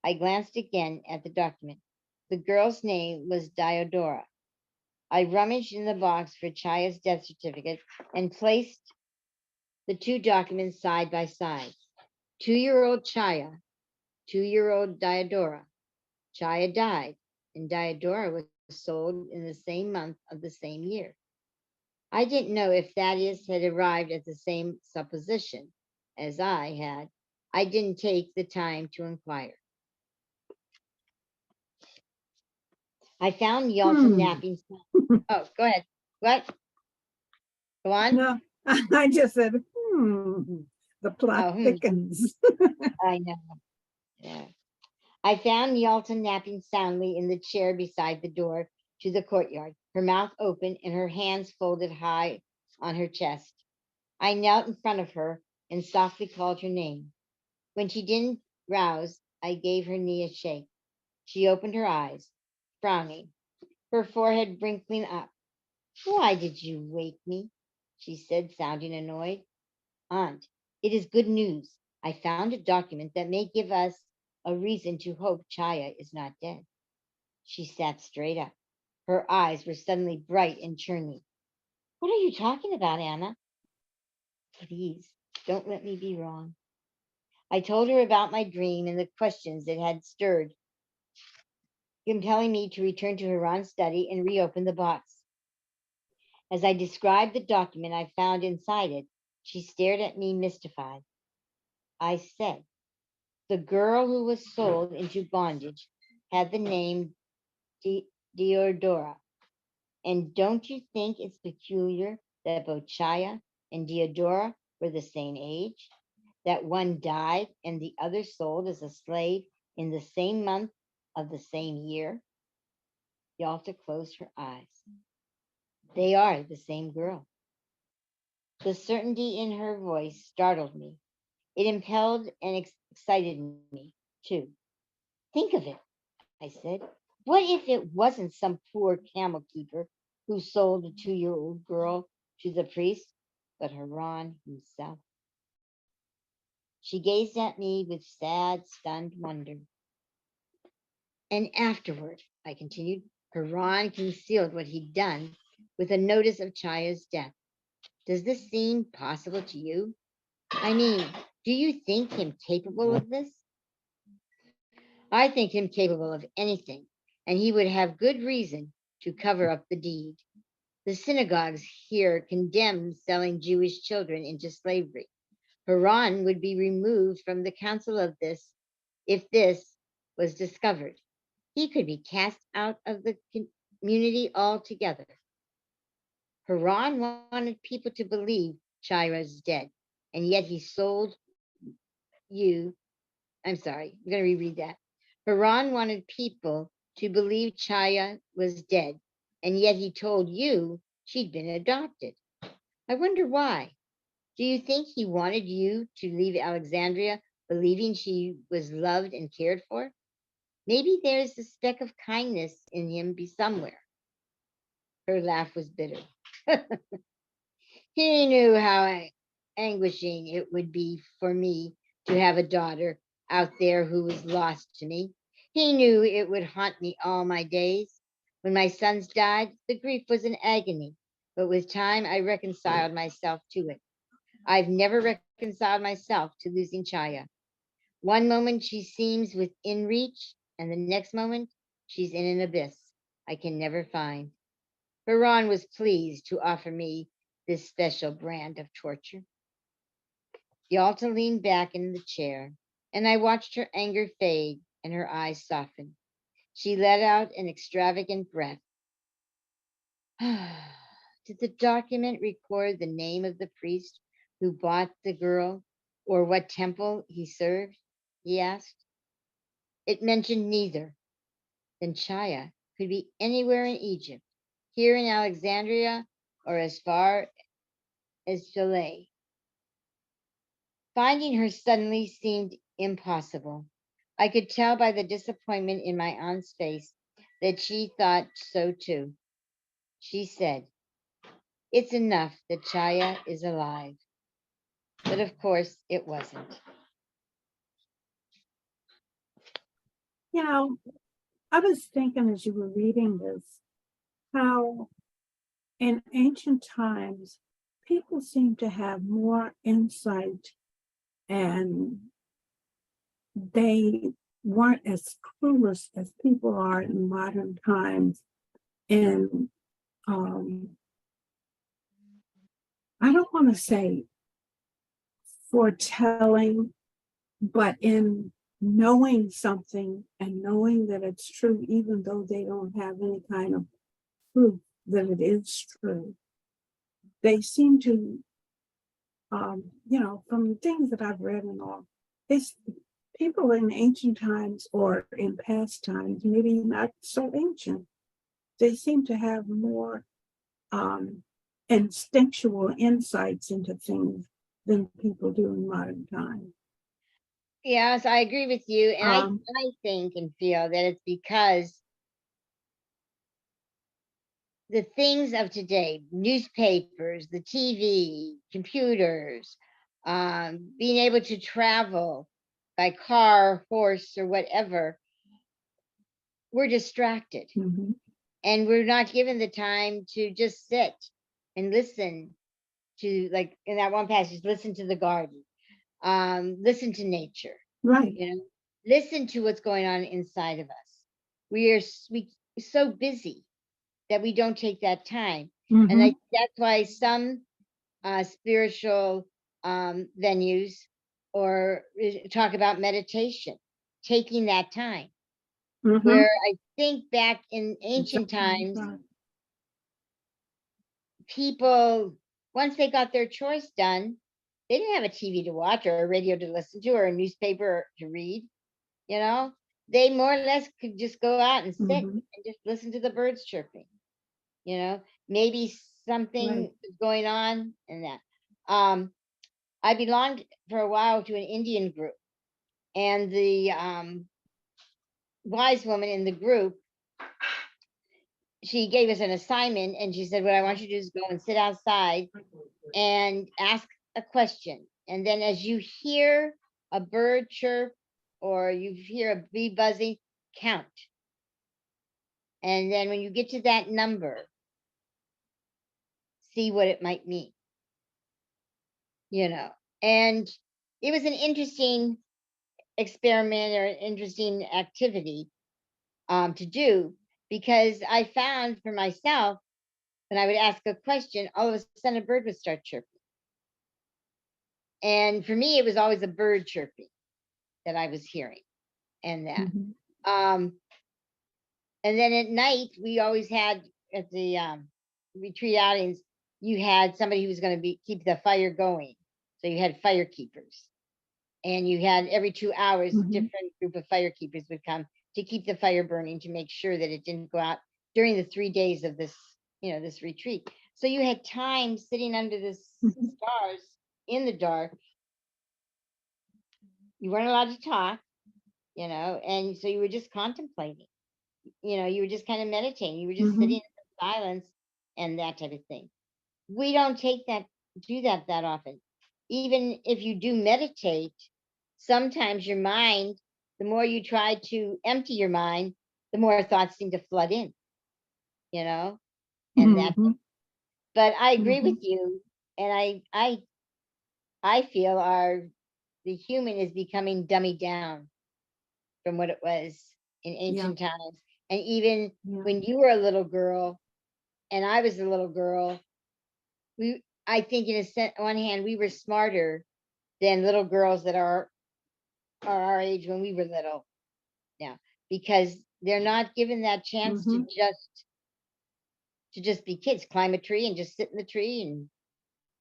Speaker 1: I glanced again at the document. The girl's name was Diodora. I rummaged in the box for Chaya's death certificate and placed the 2 documents side by side. 2-year-old Chaya, 2-year-old Diodora. Chaya died, and Diodora was sold in the same month of the same year. I didn't know if Thaddeus had arrived at the same supposition, as I had, I didn't take the time to inquire. I found Yalta
Speaker 2: Hmm.
Speaker 1: napping. Oh, go ahead. What? Go on.
Speaker 2: No, I just said, the plot
Speaker 1: Oh,
Speaker 2: thickens.
Speaker 1: I know. Yeah. I found Yalta napping soundly in the chair beside the door to the courtyard, her mouth open and her hands folded high on her chest. I knelt in front of her and softly called her name. When she didn't rouse, I gave her knee a shake. She opened her eyes, frowning, her forehead wrinkling up. Why did you wake me? She said, sounding annoyed. Aunt, it is good news. I found a document that may give us a reason to hope Chaya is not dead. She sat straight up. Her eyes were suddenly bright and churning. What are you talking about, Anna? Please, don't let me be wrong. I told her about my dream and the questions it had stirred, compelling me to return to Haran's study and reopen the box. As I described the document I found inside it, she stared at me mystified. I said, the girl who was sold into bondage had the name Diodora. And don't you think it's peculiar that both Chaya and Diodora were the same age? That one died and the other sold as a slave in the same month of the same year? Yalta closed her eyes. They are the same girl. The certainty in her voice startled me. It impelled and excited me, too. Think of it, I said. What if it wasn't some poor camel keeper who sold a 2-year-old girl to the priest, but Haran himself? She gazed at me with sad, stunned wonder. And afterward, I continued, Haran concealed what he'd done with a notice of Chaya's death. Does this seem possible to you? I mean, do you think him capable of this? I think him capable of anything, and he would have good reason to cover up the deed. The synagogues here condemn selling Jewish children into slavery. Haran would be removed from the council of this if this was discovered. He could be cast out of the community altogether. Haran wanted people to believe Chira is dead, and yet he sold you. I'm sorry, I'm going to reread that. Haran wanted people to believe Chaya was dead, and yet he told you she'd been adopted. I wonder why. Do you think he wanted you to leave Alexandria believing she was loved and cared for? Maybe there's a speck of kindness in him be somewhere. Her laugh was bitter. He knew how anguishing it would be for me to have a daughter out there who was lost to me. He knew it would haunt me all my days. When my sons died, the grief was an agony, but with time I reconciled myself to it. I've never reconciled myself to losing Chaya. One moment she seems within reach, and the next moment she's in an abyss I can never find. Haran was pleased to offer me this special brand of torture. Yalta leaned back in the chair, and I watched her anger fade and her eyes soften. She let out an extravagant breath. Did the document record the name of the priest who bought the girl, or what temple he served? He asked. It mentioned neither. Then Chaya could be anywhere in Egypt, here in Alexandria, or as far as Philae. Finding her suddenly seemed impossible. I could tell by the disappointment in my aunt's face that she thought so too. She said, it's enough that Chaya is alive. But of course, it wasn't.
Speaker 2: You know, I was thinking as you were reading this, how in ancient times, people seem to have more insight and they weren't as clueless as people are in modern times. And I don't want to say foretelling, but in knowing something and knowing that it's true, even though they don't have any kind of proof that it is true. They seem to, from the things that I've read and all, people in ancient times or in past times, maybe not so ancient, they seem to have more instinctual insights into things than people do in modern times.
Speaker 1: Yes, I agree with you. And
Speaker 2: Um,
Speaker 1: I think and feel that it's because the things of today, newspapers, the TV, computers, being able to travel by car, horse, or whatever, we're distracted
Speaker 2: mhm,
Speaker 1: and we're not given the time to just sit and listen to, like in that one passage, listen to the garden, listen to nature,
Speaker 2: right.
Speaker 1: listen to what's going on inside of us. We so busy that we don't take that time. And
Speaker 2: Mhm,
Speaker 1: that's why some spiritual venues or talk about meditation, taking that time.
Speaker 2: mhm,
Speaker 1: Where I think back in ancient
Speaker 2: exactly,
Speaker 1: times,
Speaker 2: right.
Speaker 1: people, once they got their chores done, they didn't have a TV to watch or a radio to listen to or a newspaper to read. You know, they more or less could just go out and sit
Speaker 2: Mhm,
Speaker 1: and just listen to the birds chirping. Maybe
Speaker 2: right.
Speaker 1: something is going on in that. I belonged for a while to an Indian group, and the wise woman in the group, she gave us an assignment, and she said, "What I want you to do is go and sit outside and ask a question, and then as you hear a bird chirp or you hear a bee buzzing, count, and then when you get to that number, see what it might mean." You know, and it was an interesting experiment or an interesting activity to do, because I found for myself when I would ask a question, all of a sudden a bird would start chirping. And for me, it was always a bird chirping that I was hearing, and that.
Speaker 2: Mhm,
Speaker 1: Um, and then at night, we always had at the retreat outings, you had somebody who was going to be keep the fire going. So you had fire keepers, and you had every 2 hours,
Speaker 2: mhm,
Speaker 1: different group of fire keepers would come to keep the fire burning to make sure that it didn't go out during the 3 days of this retreat. So you had time sitting under the
Speaker 2: mhm,
Speaker 1: stars in the dark. You weren't allowed to talk, and so you were just contemplating. You were just kind of meditating. You were just sitting
Speaker 2: mhm,
Speaker 1: in silence and that type of thing. We don't do that often. Even if you do meditate, sometimes your mind, the more you try to empty your mind, the more thoughts seem to flood in, you know, and that.
Speaker 2: mhm,
Speaker 1: But I agree with
Speaker 2: mhm.
Speaker 1: you, and I feel the human is becoming dummied down from what it was in
Speaker 2: Yeah,
Speaker 1: ancient times. And even
Speaker 2: yeah.
Speaker 1: when you were a little girl and I was a little girl, I think in one hand we were smarter than little girls that are our age when we were little now, because they're not given that chance
Speaker 2: Mhm.
Speaker 1: to just be kids, climb a tree and just sit in the tree and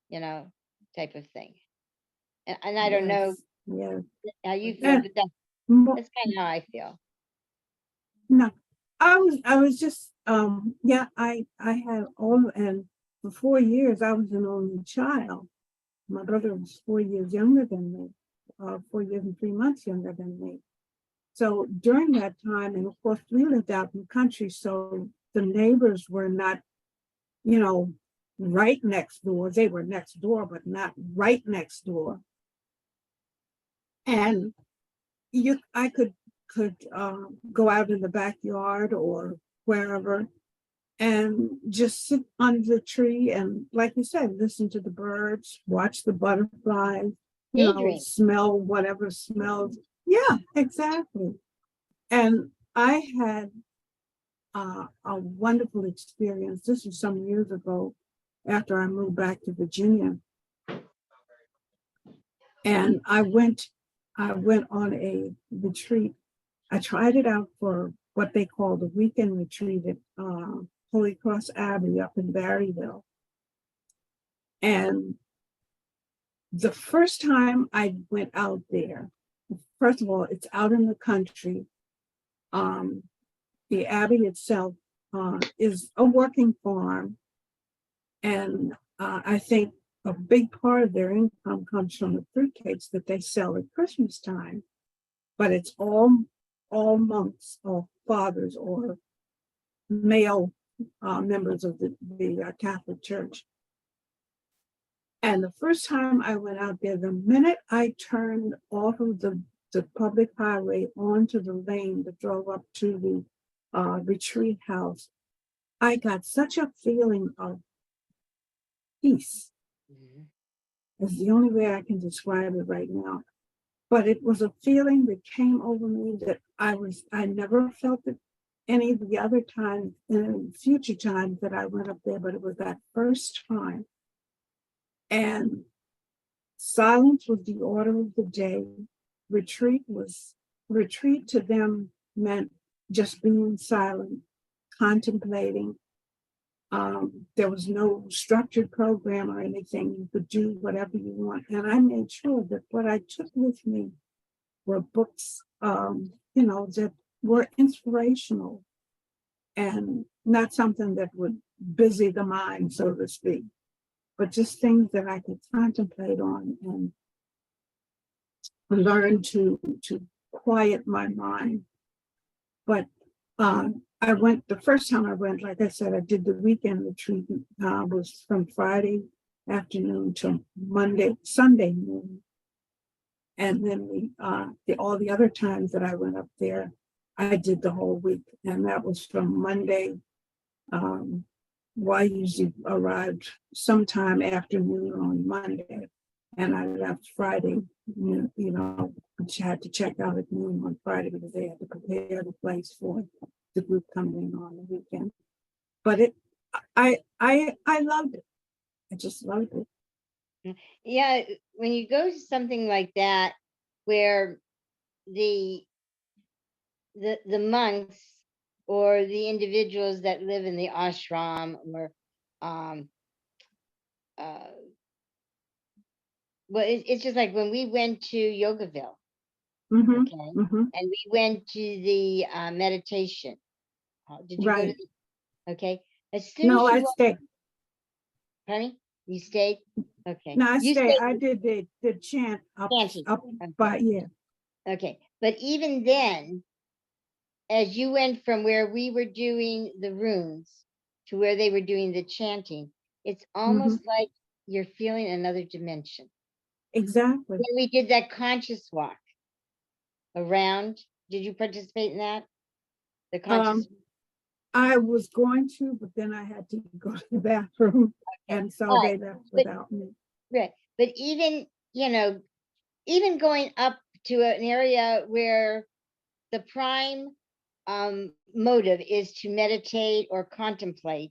Speaker 1: you know type of thing. And I don't know
Speaker 2: Yes, yes.
Speaker 1: how you feel,
Speaker 2: And
Speaker 1: but that's
Speaker 2: mo-
Speaker 1: that's kind of how I feel.
Speaker 2: no, I was just, yeah, I had all, and for 4 years I was an only child. My brother was 4 years younger than me, 4 years and 3 months younger than me. So during that time, and of course we lived out in the country, so the neighbors were not, you know, right next door. They were next door, but not right next door. And I could go out in the backyard or wherever and just sit under the tree and, like you said, listen to the birds, watch the butterflies,
Speaker 1: Daydream.
Speaker 2: smell whatever smells. Yeah, exactly. And I had a wonderful experience. This was some years ago after I moved back to Virginia. And I went on a retreat. I tried it out for what they call the weekend retreat at Holy Cross Abbey up in Barryville. And the first time I went out there, first of all, it's out in the country. Um, the Abbey itself is a working farm. And I think a big part of their income comes from the fruitcakes that they sell at Christmas time. But it's all monks or fathers or male members of the Catholic Church. And the first time I went out there, the minute I turned off of the public highway onto the lane that drove up to the retreat house, I got such a feeling of peace. Is the only way I can describe it right now. But it was a feeling that came over me that I never felt it any of the other times, in future times that I went up there, but it was that first time. And silence was the order of the day. Retreat to them meant just being silent, contemplating. There was no structured program or anything. You could do whatever you want. And I made sure that what I took with me were books, that were inspirational and not something that would busy the mind, so to speak, but just things that I could contemplate on and learn to quiet my mind. But the first time I went, like I said, I did the weekend retreat, was from Friday afternoon to Sunday noon. And then all the other times that I went up there, I did the whole week. And that was from Monday. I usually arrived sometime afternoon on Monday. And I left Friday, had to check out at noon on Friday because they had to prepare the place for the group coming in on the weekend. But I loved it. I just loved it.
Speaker 1: Yeah, when you go to something like that, where the monks or the individuals that live in the ashram or um well, it's just like when we went to Yogaville,
Speaker 2: Mm-hmm,
Speaker 1: okay,
Speaker 2: mm-hmm.
Speaker 1: and we went to the meditation. Did you go to
Speaker 2: Right.
Speaker 1: okay? As soon
Speaker 2: No,
Speaker 1: as you
Speaker 2: I
Speaker 1: walk,
Speaker 2: stayed.
Speaker 1: honey, you stayed. Okay,
Speaker 2: No, I
Speaker 1: you
Speaker 2: stayed.
Speaker 1: stayed
Speaker 2: I did the chant up
Speaker 1: chanting.
Speaker 2: by
Speaker 1: Okay,
Speaker 2: yeah.
Speaker 1: okay, but even then, as you went from where we were doing the runes to where they were doing the chanting, it's
Speaker 2: Mm-hmm.
Speaker 1: almost like you're feeling another dimension.
Speaker 2: Exactly.
Speaker 1: When we did that conscious walk around, did you participate in that? The conscious.
Speaker 2: Um, I was going to, but then I had to go to the bathroom,
Speaker 1: Okay.
Speaker 2: and so
Speaker 1: All right.
Speaker 2: they left
Speaker 1: But
Speaker 2: without me.
Speaker 1: right. But even, even going up to an area where the prime motive is to meditate or contemplate,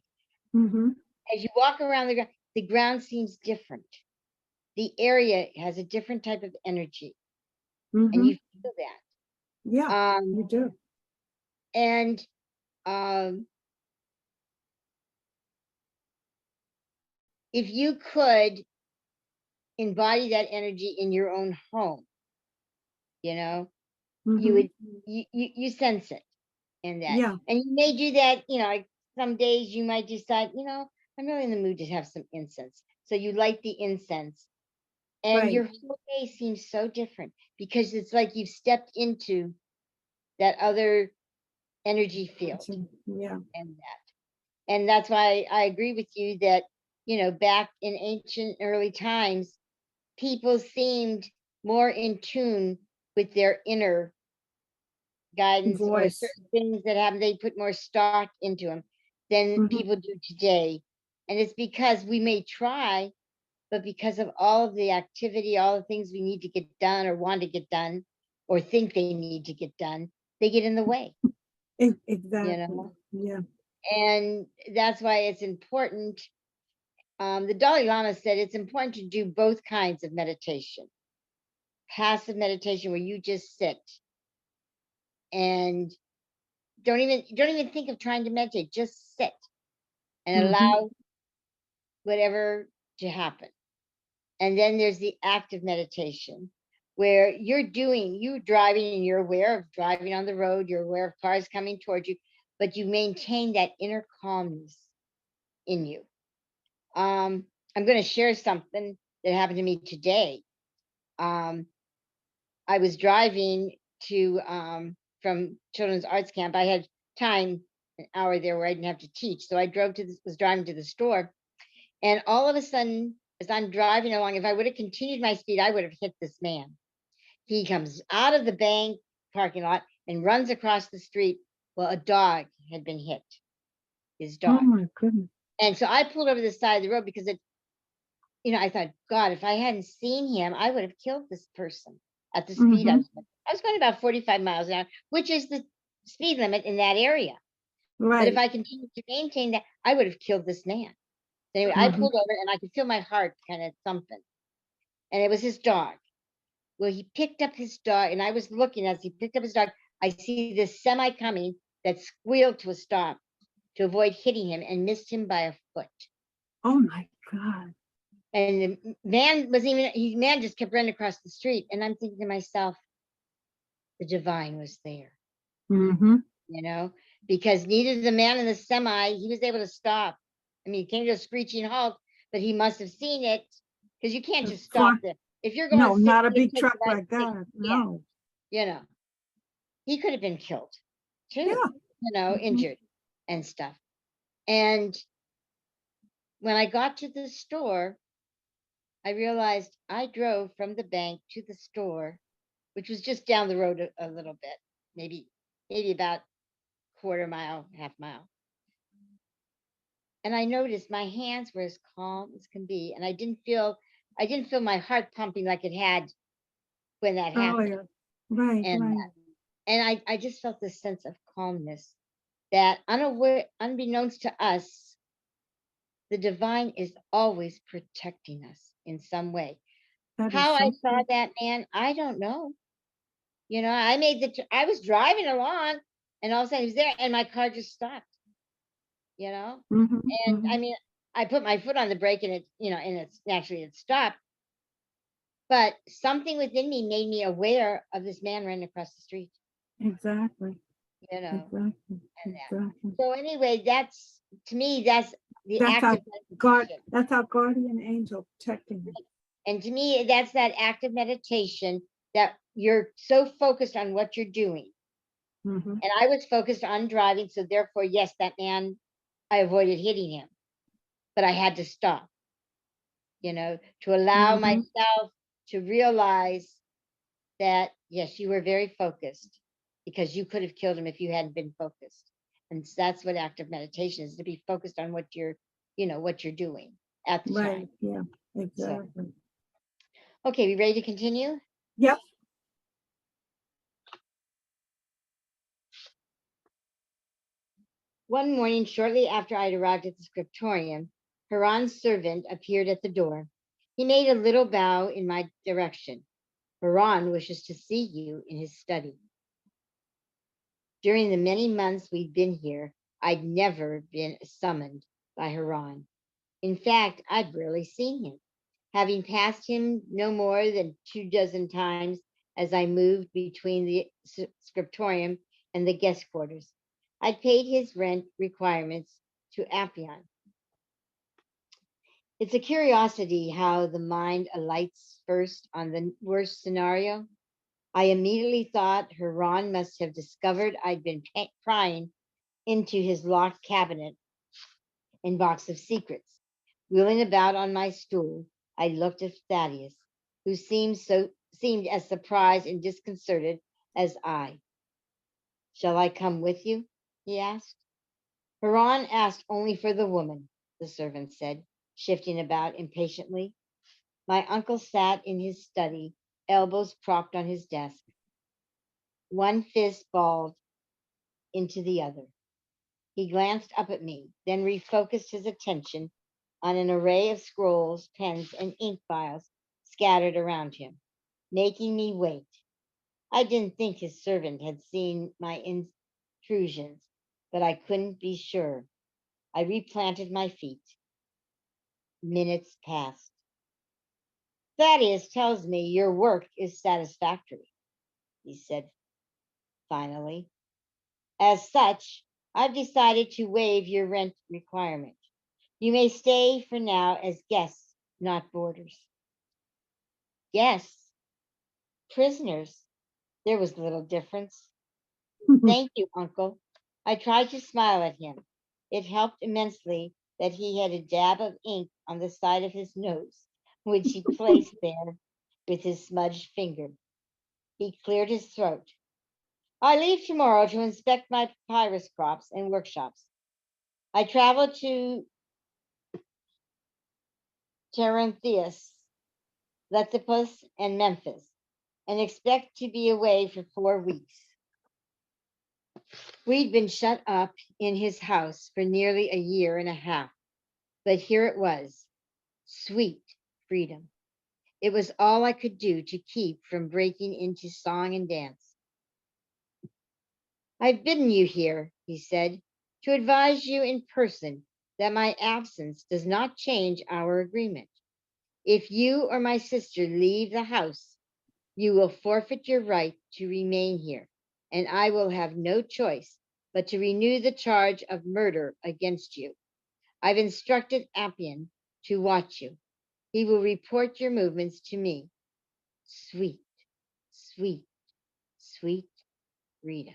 Speaker 2: Mm-hmm.
Speaker 1: as you walk around the ground seems different. The area has a different type of energy, and
Speaker 2: Mm-hmm.
Speaker 1: you feel
Speaker 2: Yeah,
Speaker 1: that.
Speaker 2: you do.
Speaker 1: And um, if you could embody that energy in your own home, you know, you
Speaker 2: Mm-hmm.
Speaker 1: would you sense it in that,
Speaker 2: Yeah,
Speaker 1: and you may do that. Like some days you might decide, I'm really in the mood to have some incense, so you light the incense, and
Speaker 2: right.
Speaker 1: your whole day seems so different because it's like you've stepped into that other energy field
Speaker 2: Yeah.
Speaker 1: and that's why I agree with you that back in ancient early times, people seemed more in tune with their inner guidance or
Speaker 2: Voice.
Speaker 1: certain things that happen. They put more stock into them than
Speaker 2: Mm-hmm.
Speaker 1: people do today. And it's because we may try, but because of all of the activity, all the things we need to get done or want to get done or think they need to get done, they get in the way, you
Speaker 2: Exactly.
Speaker 1: know?
Speaker 2: Yeah.
Speaker 1: And that's why it's important. The Dalai Lama said it's important to do both kinds of meditation. passive meditation where you just sit and don't even think of trying to meditate. Just sit and
Speaker 2: Mm-hmm.
Speaker 1: allow whatever to happen. And then there's the active meditation where you're driving and you're aware of driving on the road, you're aware of cars coming towards you, but you maintain that inner calmness in you. I'm going to share something that happened to me today. Um, I was driving to from children's arts camp. I had time, an hour there where I didn't have to teach, so I was driving to the store, and all of a sudden, as I'm driving along, if I would have continued my speed, I would have hit this man. He comes out of the bank parking lot and runs across the street. Well, a dog had been hit, his
Speaker 2: Oh
Speaker 1: dog.
Speaker 2: my goodness.
Speaker 1: And so I pulled over the side of the road because I thought, God, if I hadn't seen him, I would have killed this person at the speed I
Speaker 2: Mm-hmm.
Speaker 1: was going. I was going about 45 miles an hour, which is the speed limit in that area. But if
Speaker 2: Right.
Speaker 1: I continued to maintain that, I would have killed this man. Anyway, I
Speaker 2: Mm-hmm.
Speaker 1: pulled over and I could feel my heart kind of thumping. And it was his dog. Well, he picked up his dog, and I was looking as he picked up his dog. I see this semi coming that squealed to a stop to avoid hitting him and missed him by a foot.
Speaker 2: Oh my God.
Speaker 1: And the man just kept running across the street. And I'm thinking to myself, the divine was there,
Speaker 2: Mm-hmm.
Speaker 1: you know, because neither the man in the semi, he was able to stop. I mean, he came to a screeching halt, but he must have seen it because you can't just stop
Speaker 2: Fine.
Speaker 1: there. If you're going
Speaker 2: No,
Speaker 1: 60,
Speaker 2: not a
Speaker 1: it
Speaker 2: big
Speaker 1: takes
Speaker 2: truck
Speaker 1: about
Speaker 2: like
Speaker 1: 60.
Speaker 2: that.
Speaker 1: Yeah,
Speaker 2: No.
Speaker 1: you know, he could have been killed too,
Speaker 2: Yeah. Mm-hmm.
Speaker 1: injured and stuff. And when I got to the store, I realized I drove from the bank to the store, which was just down the road a little bit, maybe about quarter mile, half mile. And I noticed my hands were as calm as can be, and I didn't feel my heart pumping like it had when that happened.
Speaker 2: Earlier. Right,
Speaker 1: And
Speaker 2: right.
Speaker 1: I just felt this sense of calmness that unbeknownst to us, the divine is always protecting us in some way.
Speaker 2: That is
Speaker 1: How I
Speaker 2: so
Speaker 1: saw
Speaker 2: true.
Speaker 1: that man, I don't know. I was driving along, and all of a sudden he was there, and my car just stopped. You know,
Speaker 2: Mm-hmm.
Speaker 1: and
Speaker 2: Mm-hmm.
Speaker 1: I mean, I put my foot on the brake, and it's naturally it stopped. But something within me made me aware of this man running across the street.
Speaker 2: Exactly.
Speaker 1: You know,
Speaker 2: Exactly.
Speaker 1: and that.
Speaker 2: Exactly.
Speaker 1: So anyway, that's to me, that's the
Speaker 2: That's our
Speaker 1: active meditation.
Speaker 2: That's our guardian angel protecting us.
Speaker 1: And to me, that's that active meditation that you're so focused on what you're doing.
Speaker 2: Mm-hmm.
Speaker 1: And I was focused on driving. So therefore, yes, that man, I avoided hitting him, but I had to stop, to allow
Speaker 2: Mm-hmm.
Speaker 1: myself to realize that, yes, you were very focused because you could have killed him if you hadn't been focused. And that's what active meditation is, to be focused on what you're doing at the
Speaker 2: Right.
Speaker 1: time.
Speaker 2: Yeah.
Speaker 1: So,
Speaker 2: Exactly.
Speaker 1: okay, we ready to continue?
Speaker 2: Yep.
Speaker 1: One morning, shortly after I'd arrived at the scriptorium, Haran's servant appeared at the door. He made a little bow in my direction. Haran wishes to see you in his study. During the many months we'd been here, I'd never been summoned by Haran. In fact, I'd rarely seen him, having passed him no more than 2 dozen times as I moved between the scriptorium and the guest quarters. I'd paid his rent requirements to Appian. It's a curiosity how the mind alights first on the worst scenario. I immediately thought Haran must have discovered I'd been prying into his locked cabinet and box of secrets. Wheeling about on my stool, I looked at Thaddeus, who seemed as surprised and disconcerted as I. Shall I come with you? He asked. Haran asked only for the woman, the servant said, shifting about impatiently. My uncle sat in his study, elbows propped on his desk, one fist balled into the other. He glanced up at me, then refocused his attention on an array of scrolls, pens, and ink vials scattered around him. making me wait. I didn't think his servant had seen my intrusions, but I couldn't be sure. I replanted my feet. Minutes passed. Thaddeus tells me your work is satisfactory, he said finally. As such, I've decided to waive your rent requirement. You may stay for now as guests, not boarders. Guests, prisoners. There was little difference. Thank you, Uncle. I tried to smile at him. It helped immensely that he had a dab of ink on the side of his nose, which he placed there with his smudged finger. He cleared his throat. I leave tomorrow to inspect my papyrus crops and workshops. I travel to Terenthius, Letipus, and Memphis, and expect to be away for 4 weeks. We'd been shut up in his house for nearly a year and a half, but here it was, sweet freedom. It was all I could do to keep from breaking into song and dance. I've bidden you here, he said, to advise you in person that my absence does not change our agreement. If you or my sister leave the house, you will forfeit your right to remain here, and I will have no choice but to renew the charge of murder against you. I've instructed Appian to watch you. He will report your movements to me. Sweet, sweet, sweet Rita.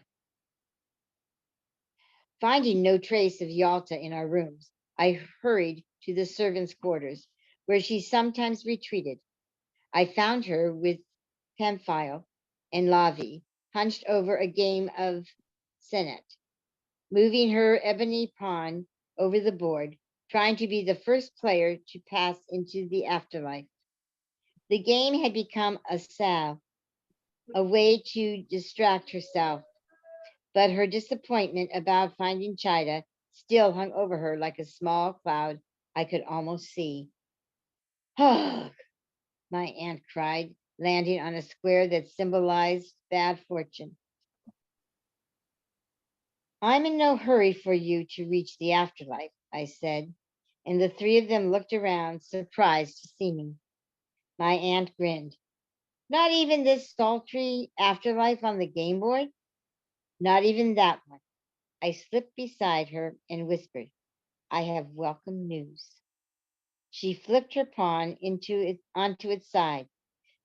Speaker 1: Finding no trace of Yalta in our rooms, I hurried to the servants' quarters, where she sometimes retreated. I found her with Pamphile and Lavi hunched over a game of senet, moving her ebony pawn over the board, trying to be the first player to pass into the afterlife. The game had become a salve, a way to distract herself, but her disappointment about finding Chida still hung over her like a small cloud I could almost see. Oh, my aunt cried, landing on a square that symbolized bad fortune. I'm in no hurry for you to reach the afterlife, I said, and the three of them looked around, surprised to see me. My aunt grinned. Not even this sultry afterlife on the Game Boy? Not even that one. I slipped beside her and whispered, I have welcome news. She flipped her pawn onto its side.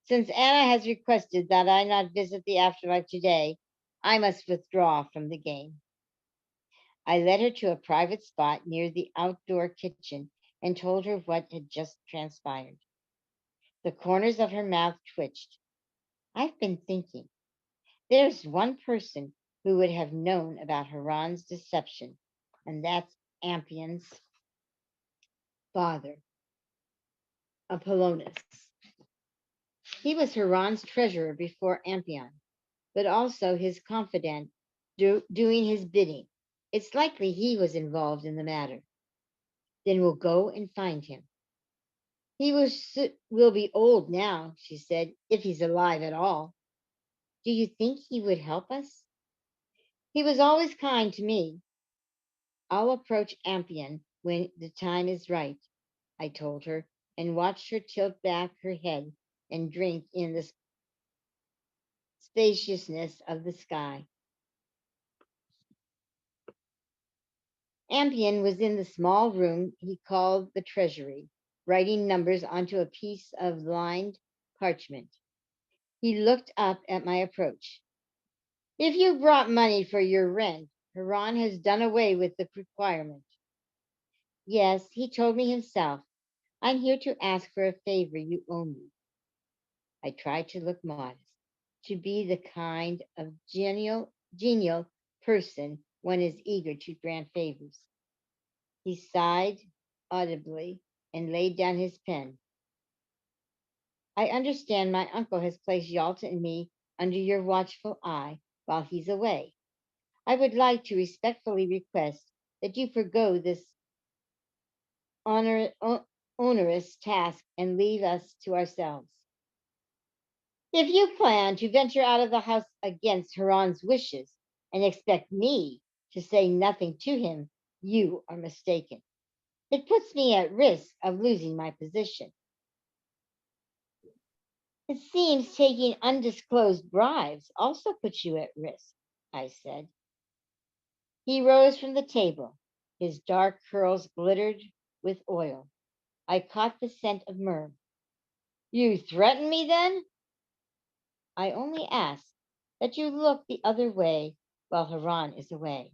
Speaker 1: Since Anna has requested that I not visit the afterlife today, I must withdraw from the game. I led her to a private spot near the outdoor kitchen and told her what had just transpired. The corners of her mouth twitched. I've been thinking. There's one person who would have known about Haran's deception, and that's Ampion's father, Apollonius. He was Haran's treasurer before Ampion, but also his confidant, doing his bidding. It's likely he was involved in the matter. Then we'll go and find him. Will be old now, she said, if he's alive at all. Do you think he would help us? He was always kind to me. I'll approach Ampion when the time is right, I told her, and watched her tilt back her head and drink in the spaciousness of the sky. Ampion was in the small room he called the treasury, writing numbers onto a piece of lined parchment. He looked up at my approach. If you brought money for your rent, Haran has done away with the requirement. Yes, he told me himself. I'm here to ask for a favor you owe me. I tried to look modest, to be the kind of genial person one is eager to grant favors. He sighed audibly and laid down his pen. I understand my uncle has placed Yalta and me under your watchful eye while he's away. I would like to respectfully request that you forgo this honor, onerous task and leave us to ourselves. If you plan to venture out of the house against Haran's wishes and expect me to say nothing to him, you are mistaken. It puts me at risk of losing my position. It seems taking undisclosed bribes also puts you at risk, I said. He rose from the table. His dark curls glittered with oil. I caught the scent of myrrh. You threaten me then? I only ask that you look the other way while Haran is away.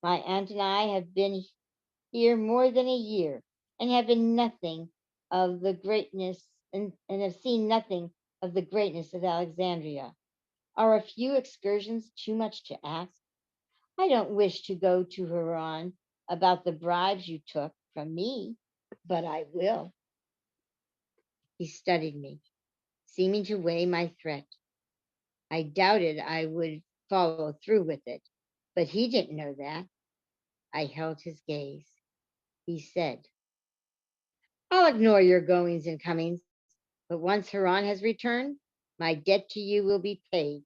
Speaker 1: My aunt and I have been here more than a year and have been nothing of the greatness and have seen nothing of the greatness of Alexandria. Are a few excursions too much to ask? I don't wish to go to Haran about the bribes you took from me, but I will. He studied me, seeming to weigh my threat. I doubted I would follow through with it, but he didn't know that. I held his gaze. He said, I'll ignore your goings and comings, but once Haran has returned, my debt to you will be paid.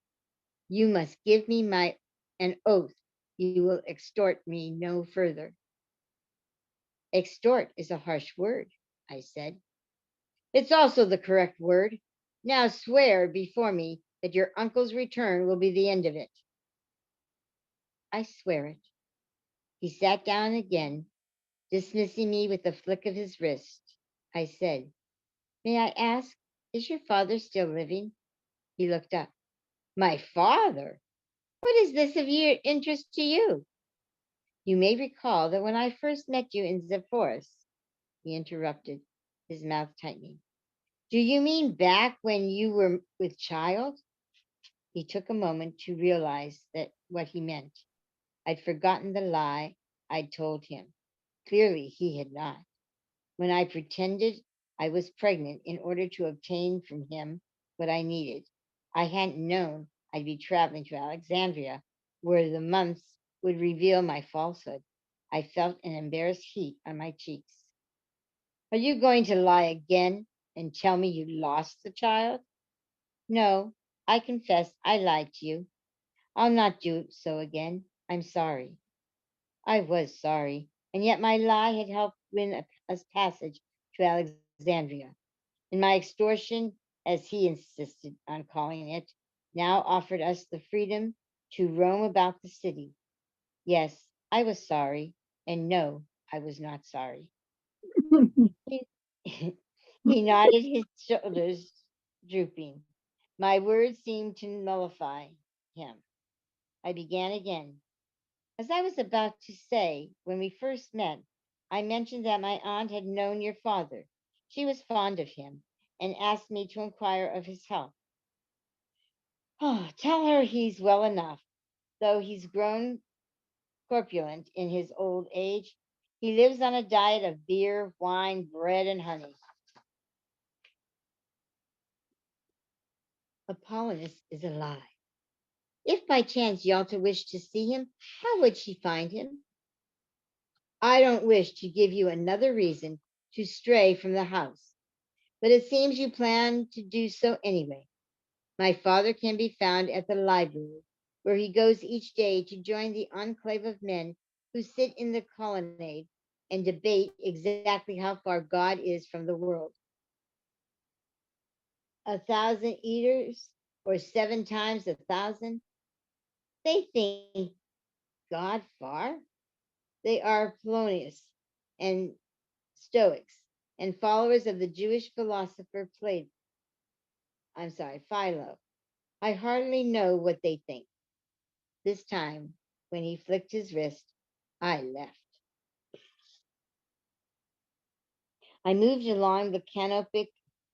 Speaker 1: You must give me my an oath you will extort me no further. Extort is a harsh word, I said. It's also the correct word. Now swear before me that your uncle's return will be the end of it. I swear it. He sat down again, dismissing me with a flick of his wrist. I said, May I ask, is your father still living? He looked up. My father? What is this of your interest to you? You may recall that when I first met you in the forest, he interrupted, his mouth tightening. Do you mean back when you were with child? He took a moment to realize that what he meant. I'd forgotten the lie I'd told him. Clearly, he had not. When I pretended I was pregnant in order to obtain from him what I needed, I hadn't known I'd be traveling to Alexandria, where the months would reveal my falsehood. I felt an embarrassed heat on my cheeks. Are you going to lie again and tell me you lost the child? No, I confess I lied to you. I'll not do so again. I'm sorry. I was sorry, and yet my lie had helped win us passage to Alexandria. And my extortion, as he insisted on calling it, now offered us the freedom to roam about the city. Yes, I was sorry, and no, I was not sorry. He, he nodded, his shoulders drooping. My words seemed to nullify him. I began again. As I was about to say, when we first met, I mentioned that my aunt had known your father. She was fond of him and asked me to inquire of his health. Oh, tell her he's well enough, though he's grown corpulent in his old age. He lives on a diet of beer, wine, bread, and honey. Apollonius is alive. If by chance Yalta wished to see him, how would she find him? I don't wish to give you another reason to stray from the house, but it seems you plan to do so anyway. My father can be found at the library, where he goes each day to join the enclave of men who sit in the colonnade and debate exactly how far God is from the world. 1,000 eaters, or 7 times 1,000? They think God far? They are Polonius and Stoics and followers of the Jewish philosopher Philo. I hardly know what they think. This time, when he flicked his wrist, I left. I moved along the canopic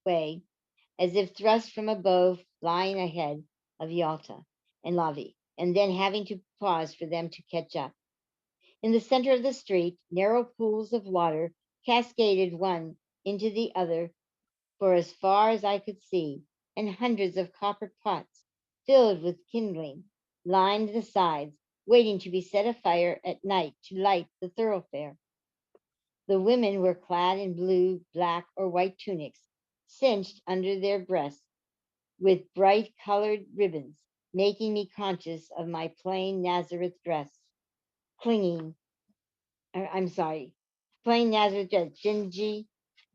Speaker 1: way as if thrust from above, flying ahead of Yalta and Lavi, and then having to pause for them to catch up. In the center of the street, narrow pools of water cascaded one into the other for as far as I could see, and hundreds of copper pots filled with kindling lined the sides, waiting to be set afire at night to light the thoroughfare. The women were clad in blue, black, or white tunics, cinched under their breasts. with bright colored ribbons, making me conscious of my plain Nazareth dress, clinging, I'm sorry, plain Nazareth dress, dingy,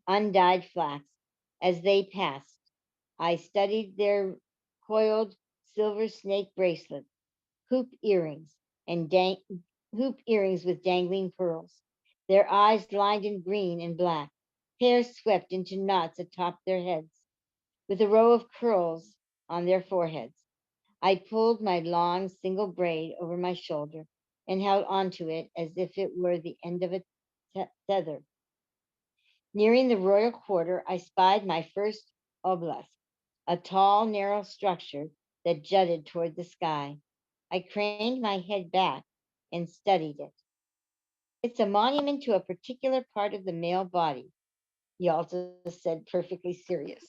Speaker 1: undyed flax. As they passed, I studied their coiled silver snake bracelets, hoop earrings, and hoop earrings with dangling pearls, their eyes lined in green and black, hair swept into knots atop their heads, with a row of curls on their foreheads. I pulled my long single braid over my shoulder and held onto it as if it were the end of a tether. Nearing the royal quarter, I spied my first obelisk, a tall, narrow structure that jutted toward the sky. I craned my head back and studied it. It's a monument to a particular part of the male body, Yalta said, perfectly serious.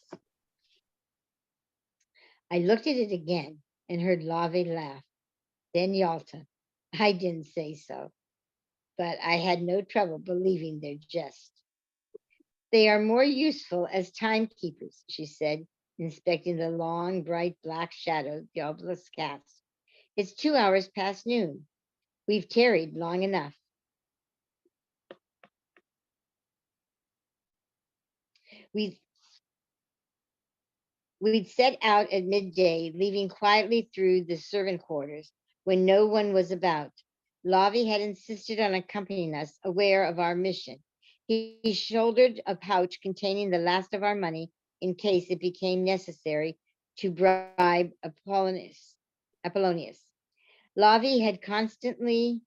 Speaker 1: I looked at it again and heard Lave laugh. Then Yalta. I didn't say so, but I had no trouble believing their jest. They are more useful as timekeepers, she said, inspecting the long, bright black shadow the obelisk cast. It's 2 hours past noon. We've tarried long enough. We We'd set out at midday, leaving quietly through the servant quarters when no one was about. Lavi had insisted on accompanying us, aware of our mission. He shouldered a pouch containing the last of our money in case it became necessary to bribe Apollonius. Lavi had constantly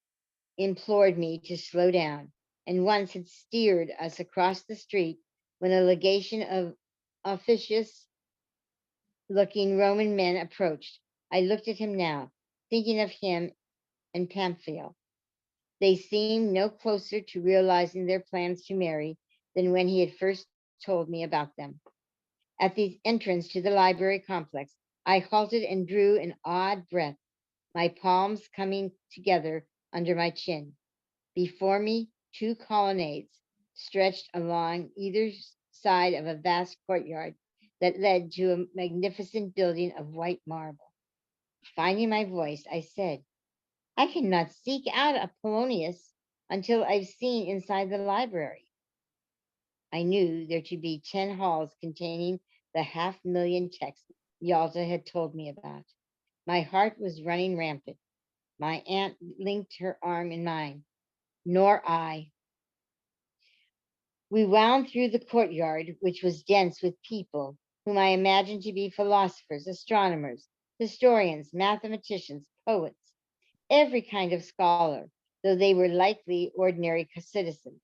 Speaker 1: implored me to slow down, and once had steered us across the street when a legation of officious looking Roman men approached. I looked at him now, thinking of him and Pamphile. They seemed no closer to realizing their plans to marry than when he had first told me about them. At the entrance to the library complex, I halted and drew an odd breath, my palms coming together under my chin. Before me, two colonnades stretched along either side of a vast courtyard that led to a magnificent building of white marble. Finding my voice, I said, I cannot seek out Apollonius until I've seen inside the library. I knew there to be 10 halls containing the 500,000 texts Yalta had told me about. My heart was running rampant. My aunt linked her arm in mine. Nor I. We wound through the courtyard, which was dense with people whom I imagined to be philosophers, astronomers, historians, mathematicians, poets, every kind of scholar, though they were likely ordinary citizens.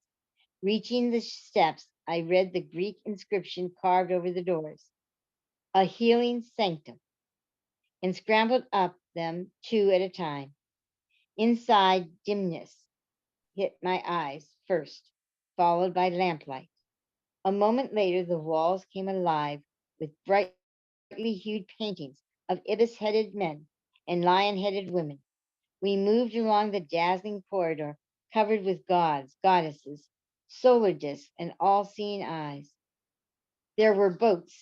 Speaker 1: Reaching the steps, I read the Greek inscription carved over the doors, a healing sanctum, and scrambled up them two at a time. Inside, dimness hit my eyes first, followed by lamplight. A moment later, the walls came alive with brightly hued paintings of ibis-headed men and lion-headed women. We moved along the dazzling corridor covered with gods, goddesses, solar discs, and all-seeing eyes. There were boats,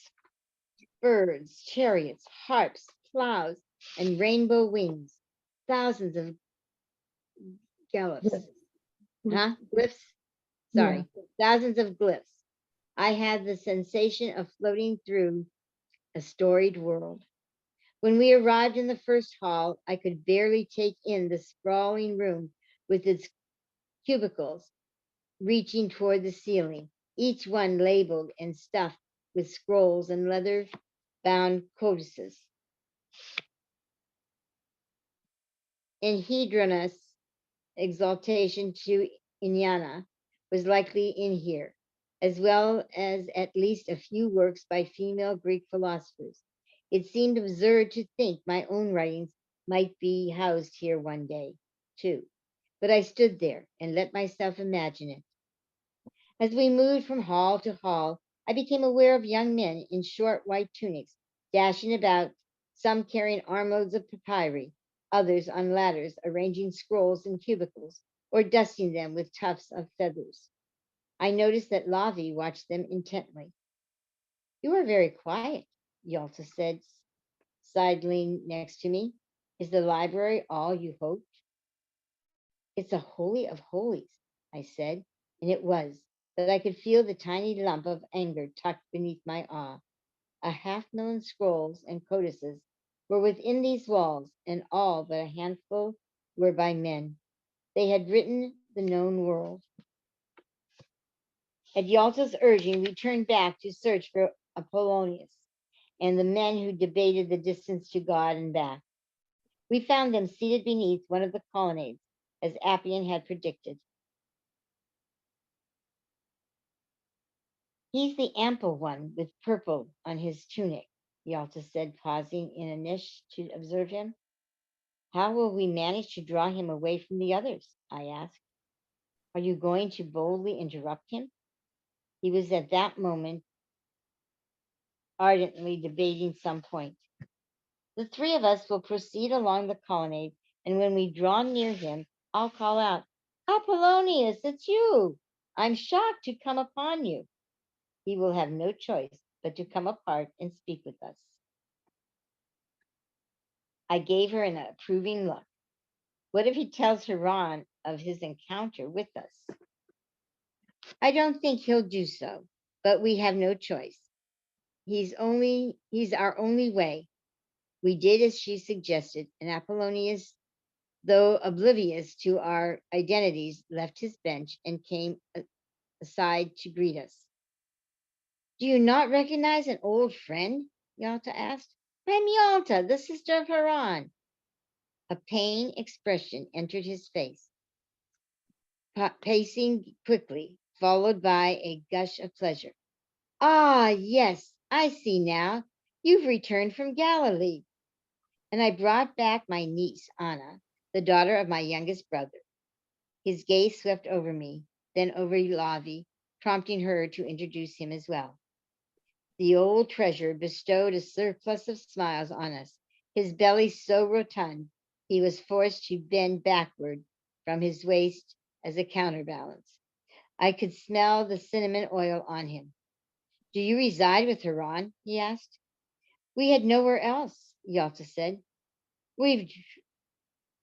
Speaker 1: birds, chariots, harps, plows, and rainbow wings. Thousands of glyphs. Huh? Glyphs?
Speaker 2: Yeah.
Speaker 1: Sorry. Thousands of glyphs. I had the sensation of floating through a storied world. When we arrived in the first hall, I could barely take in the sprawling room with its cubicles reaching toward the ceiling, each one labeled and stuffed with scrolls and leather bound codices. In Hedronus' exaltation to Inanna was likely in here, as well as at least a few works by female Greek philosophers. It seemed absurd to think my own writings might be housed here one day, too. But I stood there and let myself imagine it. As we moved from hall to hall, I became aware of young men in short white tunics, dashing about, some carrying armloads of papyri, others on ladders arranging scrolls in cubicles or dusting them with tufts of feathers. I noticed that Lavi watched them intently. You are very quiet, Yalta said, sidling next to me. Is the library all you hoped? It's a holy of holies, I said, and it was, but I could feel the tiny lump of anger tucked beneath my awe. A half million scrolls and codices were within these walls, and all but a handful were by men. They had written the known world. At Yalta's urging, we turned back to search for Apollonius and the men who debated the distance to God and back. We found them seated beneath one of the colonnades, as Appian had predicted. He's the ample one with purple on his tunic, Yalta said, pausing in a niche to observe him. How will we manage to draw him away from the others? I asked. Are you going to boldly interrupt him? He was at that moment ardently debating some point. The three of us will proceed along the colonnade, and when we draw near him, I'll call out, Apollonius, it's you! I'm shocked to come upon you. He will have no choice but to come apart and speak with us. I gave her an approving look. What if he tells Haran of his encounter with us? I don't think he'll do so, but we have no choice. He's our only way. We did as she suggested, and Apollonius, though oblivious to our identities, left his bench and came aside to greet us. Do you not recognize an old friend? Yalta asked. I'm Yalta, the sister of Haran. A pain expression entered his face, pacing quickly, followed by a gush of pleasure. Ah, yes, I see now. You've returned from Galilee. And I brought back my niece, Anna, the daughter of my youngest brother. His gaze swept over me, then over Lavi, prompting her to introduce him as well. The old treasurer bestowed a surplus of smiles on us, his belly so rotund he was forced to bend backward from his waist as a counterbalance. I could smell the cinnamon oil on him. Do you reside with Haran? He asked. We had nowhere else, Yalta said. We've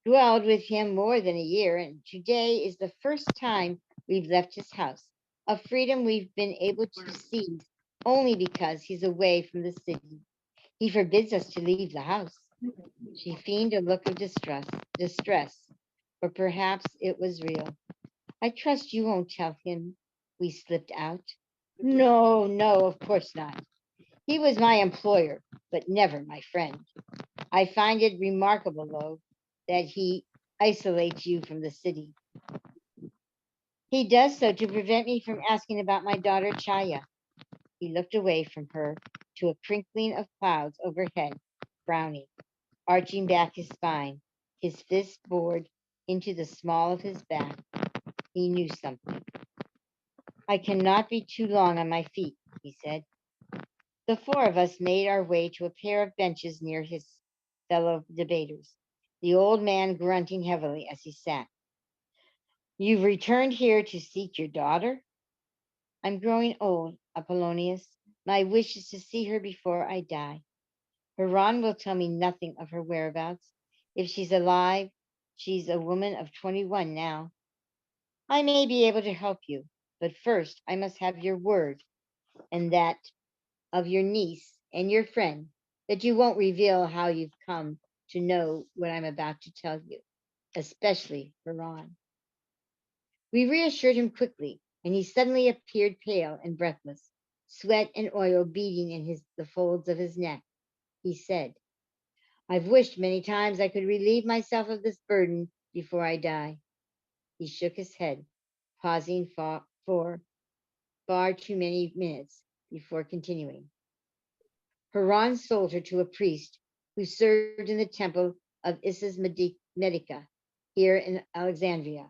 Speaker 1: dwelled with him more than a year, and today is the first time we've left his house, a freedom we've been able to seize only because he's away from the city. He forbids us to leave the house. She feigned a look of distress, or perhaps it was real. I trust you won't tell him we slipped out. No, no, of course not. He was my employer, but never my friend. I find it remarkable, though, that he isolates you from the city. He does so to prevent me from asking about my daughter Chaya. He looked away from her to a crinkling of clouds overhead, frowning, arching back his spine, his fist bored into the small of his back. He knew something. I cannot be too long on my feet, he said. The four of us made our way to a pair of benches near his fellow debaters, the old man grunting heavily as he sat. You've returned here to seek your daughter? I'm growing old, Apollonius. My wish is to see her before I die. Haran will tell me nothing of her whereabouts. If she's alive, she's a woman of 21 now. I may be able to help you, but first I must have your word and that of your niece and your friend that you won't reveal how you've come to know what I'm about to tell you, especially Haran. We reassured him quickly, and he suddenly appeared pale and breathless, sweat and oil beading in the folds of his neck. He said, I've wished many times I could relieve myself of this burden before I die. He shook his head, pausing for far too many minutes before continuing. Haran sold her to a priest who served in the temple of Isis Medica here in Alexandria.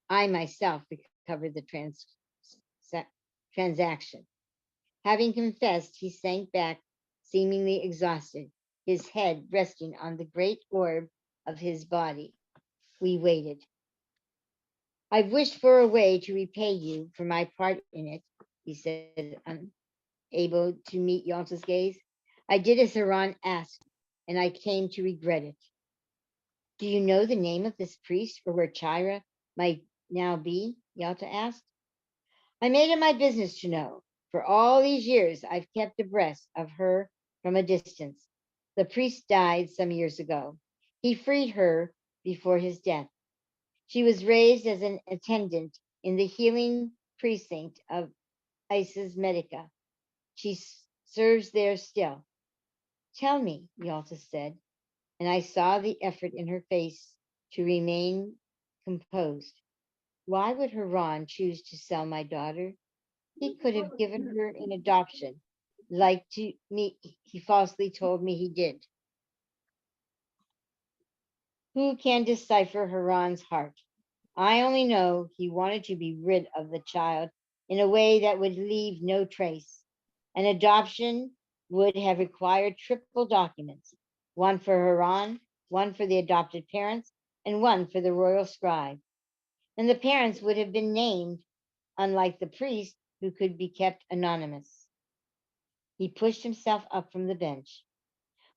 Speaker 1: I myself recovered the transaction. Having confessed, he sank back, seemingly exhausted, his head resting on the great orb of his body. We waited. I've wished for a way to repay you for my part in it, he said, unable to meet Yalta's gaze. I did as Haran asked, and I came to regret it. Do you know the name of this priest or where Chira might now be? Yalta asked. I made it my business to know. For all these years, I've kept abreast of her from a distance. The priest died some years ago. He freed her before his death. She was raised as an attendant in the healing precinct of Isis Medica. She serves there still. Tell me, Yalta said, and I saw the effort in her face to remain composed. Why would Haran choose to sell my daughter? He could have given her in adoption, like to me. He falsely told me he did. Who can decipher Haran's heart? I only know he wanted to be rid of the child in a way that would leave no trace. An adoption would have required triple documents, one for Haran, one for the adopted parents, and one for the royal scribe. And the parents would have been named, unlike the priest, who could be kept anonymous. He pushed himself up from the bench.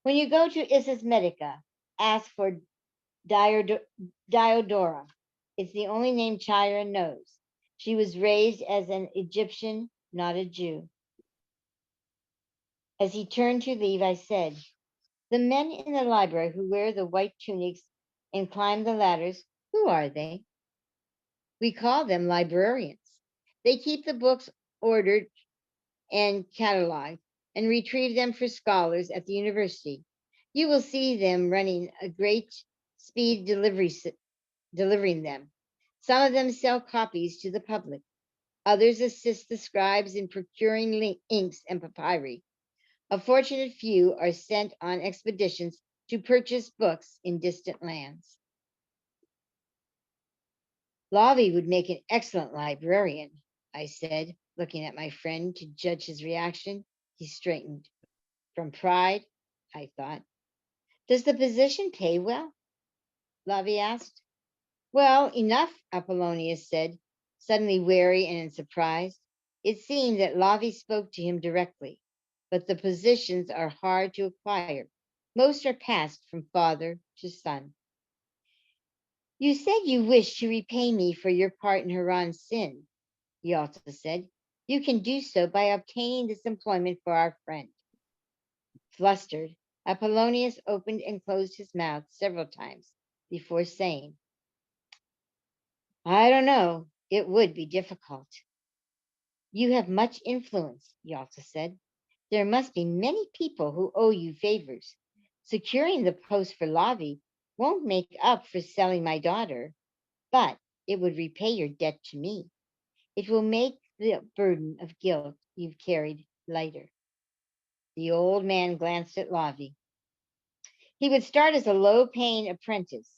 Speaker 1: When you go to Isis Medica, ask for Diodora. It's the only name Chira knows. She was raised as an Egyptian, not a Jew. As he turned to leave, I said, the men in the library who wear the white tunics and climb the ladders, who are they? We call them librarians. They keep the books ordered and cataloged and retrieve them for scholars at the university. You will see them running a great speed delivering them. Some of them sell copies to the public. Others assist the scribes in procuring inks and papyri. A fortunate few are sent on expeditions to purchase books in distant lands. Lavi would make an excellent librarian, I said, looking at my friend to judge his reaction. He straightened. From pride, I thought. Does the position pay well? Lavi asked. Well, enough, Apollonius said, suddenly wary and in surprise. It seemed that Lavi spoke to him directly, but the positions are hard to acquire. Most are passed from father to son. You said you wished to repay me for your part in Haran's sin, Yalta said. You can do so by obtaining this employment for our friend. Flustered, Apollonius opened and closed his mouth several times before saying, I don't know. It would be difficult. You have much influence, Yalta said. There must be many people who owe you favors. Securing the post for Lavi won't make up for selling my daughter, but it would repay your debt to me. It will make the burden of guilt you've carried lighter. The old man glanced at Lavi. He would start as a low-paying apprentice,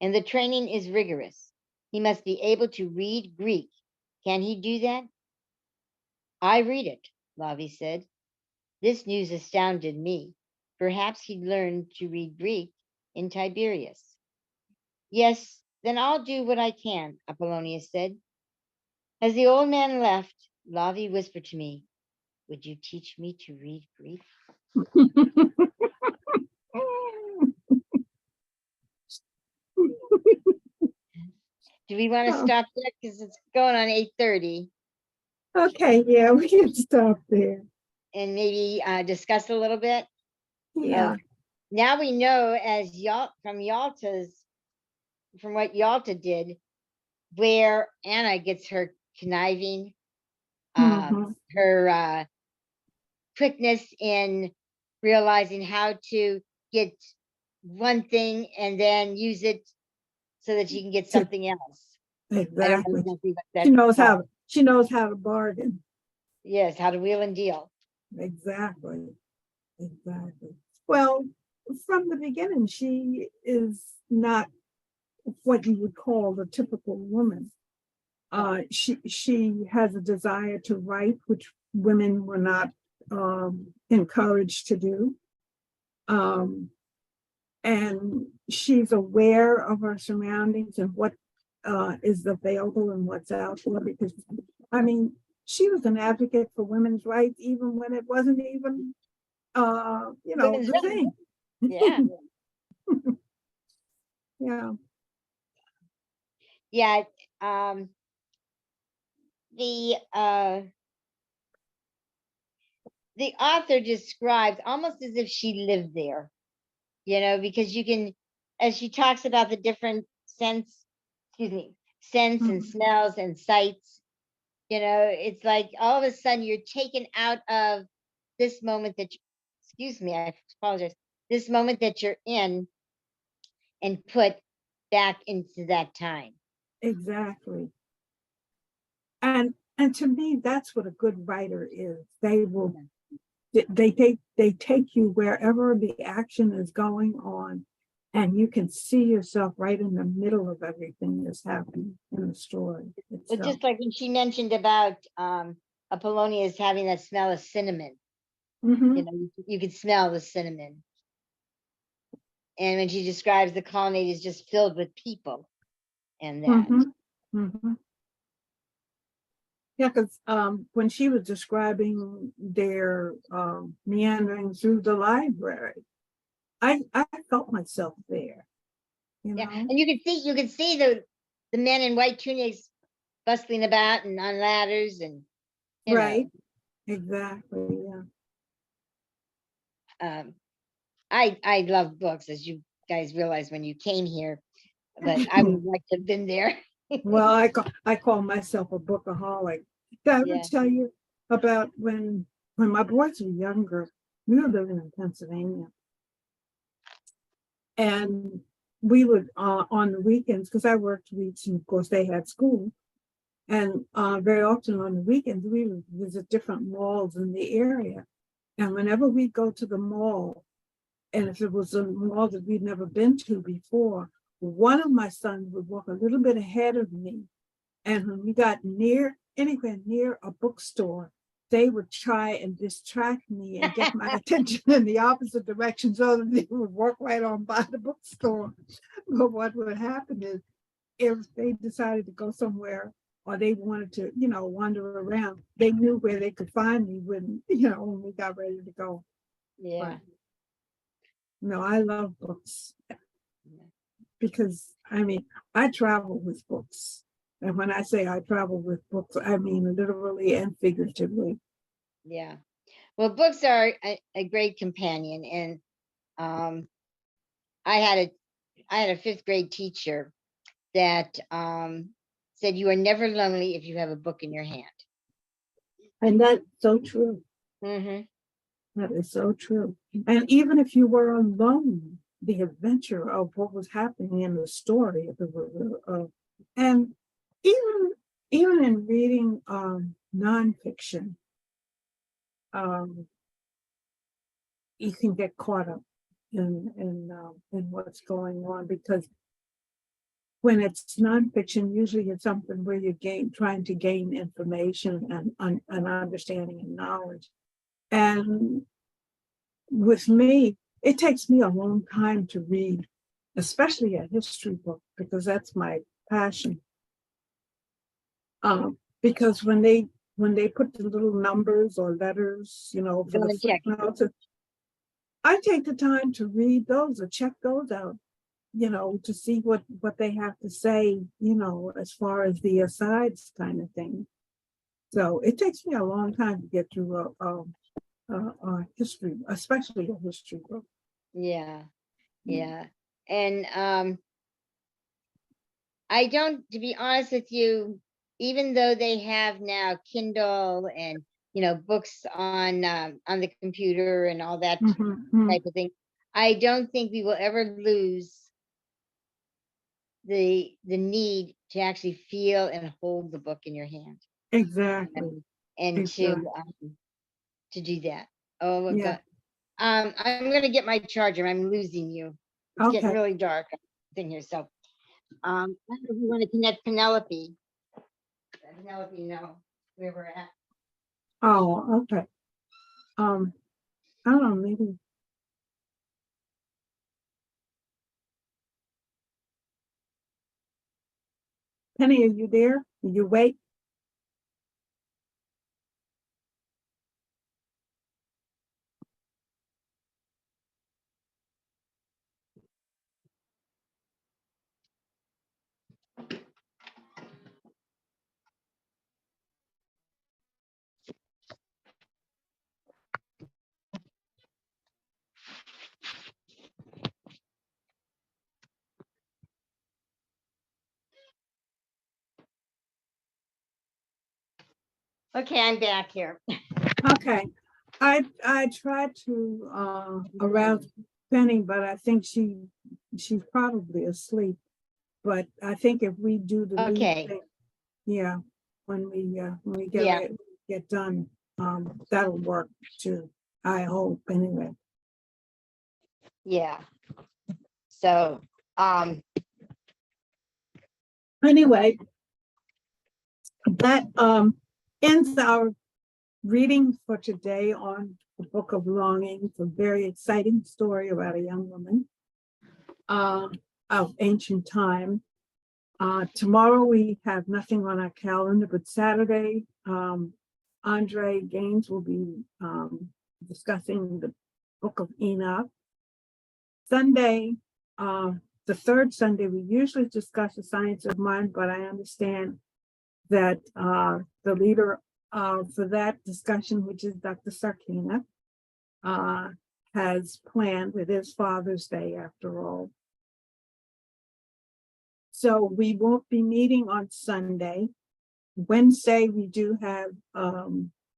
Speaker 1: and the training is rigorous. He must be able to read Greek. Can he do that? I read it, Lavi said. This news astounded me. Perhaps he'd learned to read Greek in Tiberias. Yes, then I'll do what I can, Apollonius said. As the old man left, Lavi whispered to me, would you teach me to read Greek? Do we want to
Speaker 2: Oh,
Speaker 1: stop there? Because it's going on 8:30.
Speaker 2: okay, yeah, we can stop there.
Speaker 1: And maybe discuss a little bit.
Speaker 2: Yeah.
Speaker 1: Now we know as from what Yalta did, where Anna gets her conniving,
Speaker 2: Mhm.
Speaker 1: her quickness in realizing how to get one thing and then use it so that she can get
Speaker 2: To-
Speaker 1: something else. I don't know
Speaker 2: Exactly.
Speaker 1: exactly what
Speaker 2: She
Speaker 1: that's
Speaker 2: knows
Speaker 1: called.
Speaker 2: how she knows how to bargain.
Speaker 1: Yes, how to wheel and deal.
Speaker 2: Exactly. Exactly. Well, from the beginning, she is not what you would call the typical woman. She has a desire to write, which women were not encouraged to do. And she's aware of her surroundings and what is available and what's out there. Because, I mean, she was an advocate for women's rights even when it wasn't even
Speaker 1: Women's
Speaker 2: the
Speaker 1: rights.
Speaker 2: thing.
Speaker 1: Yeah.
Speaker 2: Yeah.
Speaker 1: Yeah. Um, the uh, the author describes almost as if she lived there, because you can, as she talks about the different scents and
Speaker 2: Mhm.
Speaker 1: smells and sights, it's like all of a sudden you're taken out of this moment excuse me, I apologize, this moment that you're in and put back into that time.
Speaker 2: Exactly. And to me, that's what a good writer is. They take you wherever the action is going on, and you can see yourself right in the middle of everything that's happening in the story
Speaker 1: But
Speaker 2: itself.
Speaker 1: just like when she mentioned about Apollonius having that smell of cinnamon,
Speaker 2: Hmm.
Speaker 1: you could smell the cinnamon. And when she describes the colonnade is just filled with people and that.
Speaker 2: Hmm. Hmm. Yeah, because when she was describing their meandering through the library, I felt myself there, you
Speaker 1: Yeah.
Speaker 2: know?
Speaker 1: And you could see the men in white tunics bustling about and on ladders and you
Speaker 2: Right,
Speaker 1: know,
Speaker 2: exactly, yeah.
Speaker 1: um I love books, as you guys realized when you came here, but I would like to have been there.
Speaker 2: Well, I call myself a bookaholic. Did I ever
Speaker 1: Yeah.
Speaker 2: tell you about when my boys were younger, we were living in Pennsylvania, and we would on the weekends, because I worked weeks and of course they had school, and very often on the weekends we would visit different malls in the area. And whenever we go to the mall, and if it was a mall that we'd never been to before, one of my sons would walk a little bit ahead of me. And when we got anywhere near a bookstore, they would try and distract me and get my attention in the opposite direction so that they would walk right on by the bookstore. But what would happen is, if they decided to go somewhere or they wanted to, wander around, they knew where they could find me when we got ready to go.
Speaker 1: Yeah.
Speaker 2: But no, I love books because I travel with books. And when I say I travel with books, I mean literally and figuratively.
Speaker 1: Yeah. Well, books are a great companion. And um I had a I had a fifth grade teacher that said you are never lonely if you have a book in your hand.
Speaker 2: And that's so true.
Speaker 1: Hmm.
Speaker 2: That is so true. And even if you were alone, the adventure of what was happening in the story, and even even in reading nonfiction, um, you can get caught up in what's going on, because when it's nonfiction, usually it's something where you're trying to gain information and understanding and knowledge. And with me, it takes me a long time to read, especially a history book, because that's my passion. Because when they put the little numbers or letters, for
Speaker 1: Go
Speaker 2: the
Speaker 1: and check it.
Speaker 2: footnotes, I take the time to read those or check those out, to see what they have to say, as far as the asides kind of thing. So it takes me a long time to get through a history, especially a history book.
Speaker 1: Yeah. Yeah. And I don't, to be honest with you, even though they have now Kindle and books on the computer and all that
Speaker 2: Mhm.
Speaker 1: type of thing, I don't think we will ever lose the need to actually feel and hold the book in your hand,
Speaker 2: Exactly.
Speaker 1: and, and
Speaker 2: Exactly.
Speaker 1: to do that. Oh my
Speaker 2: Yeah.
Speaker 1: God. I'm gonna get my charger. I'm losing you. It's getting
Speaker 2: Okay.
Speaker 1: really dark in here. So I don't know if you want to connect Penelope. Let Penelope know where we're at.
Speaker 2: Oh, okay. Um, I don't know, maybe Penny, are you there? Are you wait?
Speaker 1: Okay, I'm back here.
Speaker 2: Okay. I tried to arouse Penny, but I think she's probably asleep. But I think if we do the lead
Speaker 1: Okay,
Speaker 2: thing, yeah, when we
Speaker 1: yeah,
Speaker 2: get done, that'll work too. I hope anyway.
Speaker 1: yeah. So,
Speaker 2: Anyway, that ends our reading for today on the Book of Longings, a very exciting story about a young woman of ancient time. Tomorrow we have nothing on our calendar, but Saturday, Andre Gaines will be discussing the Book of Enoch. Sunday, the third Sunday, we usually discuss the science of mind, but I understand that the leader for that discussion, which is Dr. Sakina, has planned. It is Father's Day after all. So we won't be meeting on Sunday. Wednesday, we do have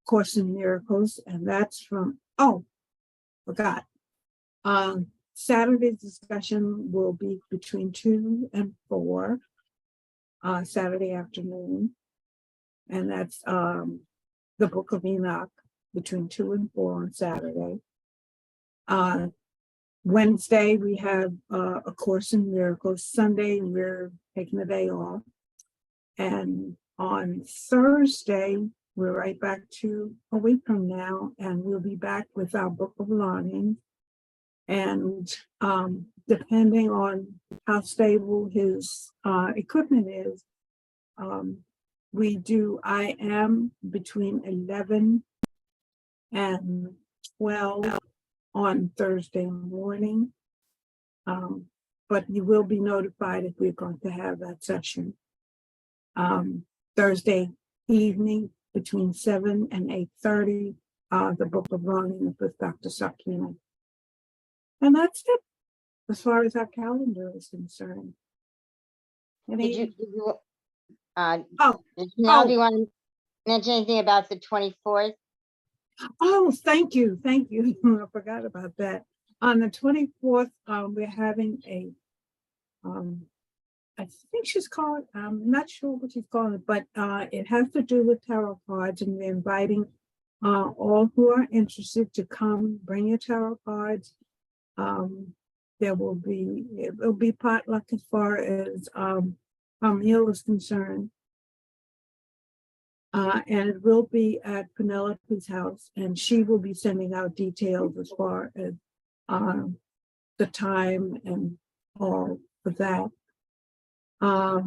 Speaker 2: Course in Miracles, and that's from, forgot. Saturday's discussion will be between 2 and 4, Saturday afternoon. And that's the Book of Enoch between 2 and 4 on Saturday. Wednesday, we have A Course in Miracles. Sunday, we're taking the day off. And on Thursday, we're right back to a week from now, and we'll be back with our Book of Longings. And depending on how stable his equipment is, I am between 11 and 12 on Thursday morning. But you will be notified if we're going to have that session. Thursday evening between 7 and 8:30, the Book of Longings with Dr. Sakina. And that's it as far as our calendar is concerned.
Speaker 1: did you,
Speaker 2: Oh,
Speaker 1: now do you want to mention anything about the 24th?
Speaker 2: thank you. I forgot about that. On the 24th, we're having a, I think she's called, I'm not sure what she's calling it, but it has to do with tarot cards, and we're inviting all who are interested to come, bring your tarot cards. It will be potluck as far as our meal is concerned. And it will be at Penelope's house, and she will be sending out details as far as the time and all of that. I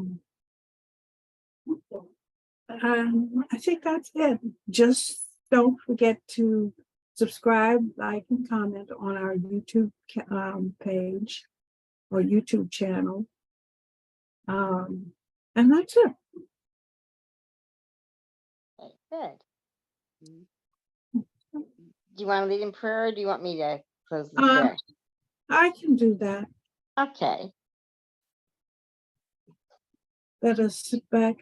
Speaker 2: think that's it. Just don't forget to subscribe, like, and comment on our YouTube page or YouTube channel. And that's it.
Speaker 1: Okay, good. Do you want to lead in prayer, or do you want me to close the prayer?
Speaker 2: I can do that.
Speaker 1: Okay.
Speaker 2: Let us sit back,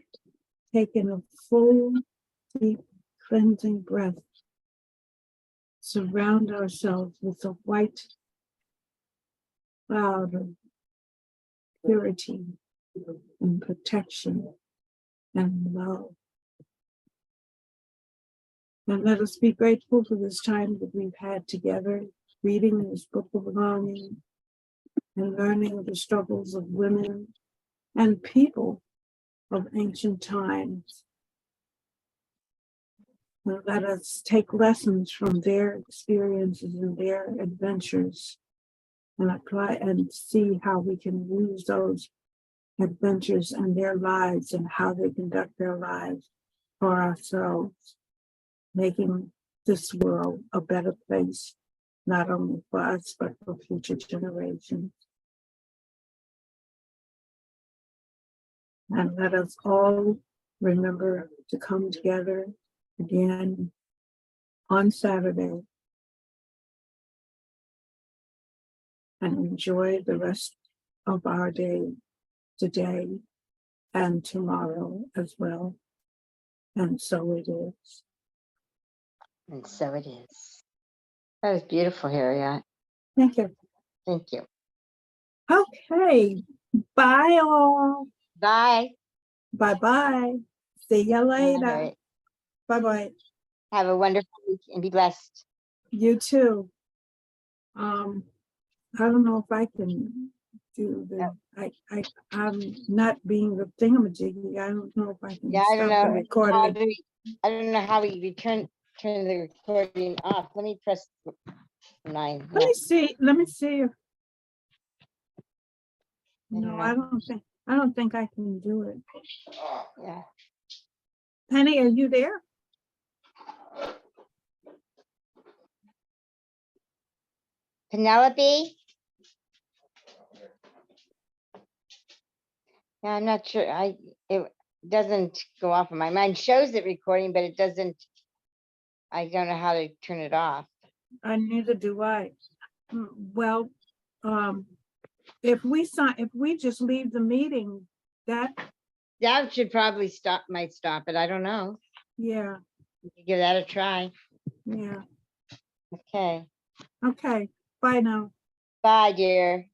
Speaker 2: taking a full, deep, cleansing breath. Surround ourselves with a white cloud of purity and protection and love. And let us be grateful for this time that we've had together, reading this Book of Longings and learning of the struggles of women and people of ancient times. And let us take lessons from their experiences and their adventures and apply and see how we can use those adventures and their lives and how they conduct their lives for ourselves, making this world a better place, not only for us, but for future generations. And let us all remember to come together again on Saturday and enjoy the rest of our day today and tomorrow as well. And so it is.
Speaker 1: And so it is. That was beautiful, Harriet.
Speaker 2: Thank you.
Speaker 1: Thank you.
Speaker 2: Okay. Bye all.
Speaker 1: Bye.
Speaker 2: Bye-bye. See you
Speaker 1: All
Speaker 2: later.
Speaker 1: right.
Speaker 2: Bye-bye.
Speaker 1: Have a wonderful week and be blessed.
Speaker 2: You too. I don't know if I can do the, I'm not being the thingamajiggy. I don't know if I can
Speaker 1: Yeah, I don't
Speaker 2: stop the
Speaker 1: know.
Speaker 2: recording.
Speaker 1: I don't know how we turn the recording off. Let me press 9.
Speaker 2: Let me see if,
Speaker 1: I don't
Speaker 2: no,
Speaker 1: know.
Speaker 2: I don't think I can do it.
Speaker 1: Yeah.
Speaker 2: Penny, are you there?
Speaker 1: Penelope? Yeah, I'm not sure. It doesn't go off on my mind. Shows it recording, but it doesn't. I don't know how to turn it off.
Speaker 2: Neither do I. Well, if we just leave the meeting, that,
Speaker 1: That should probably might stop it. I don't know.
Speaker 2: yeah,
Speaker 1: You could give that a try.
Speaker 2: yeah.
Speaker 1: Okay.
Speaker 2: Okay, bye now.
Speaker 1: Bye, dear.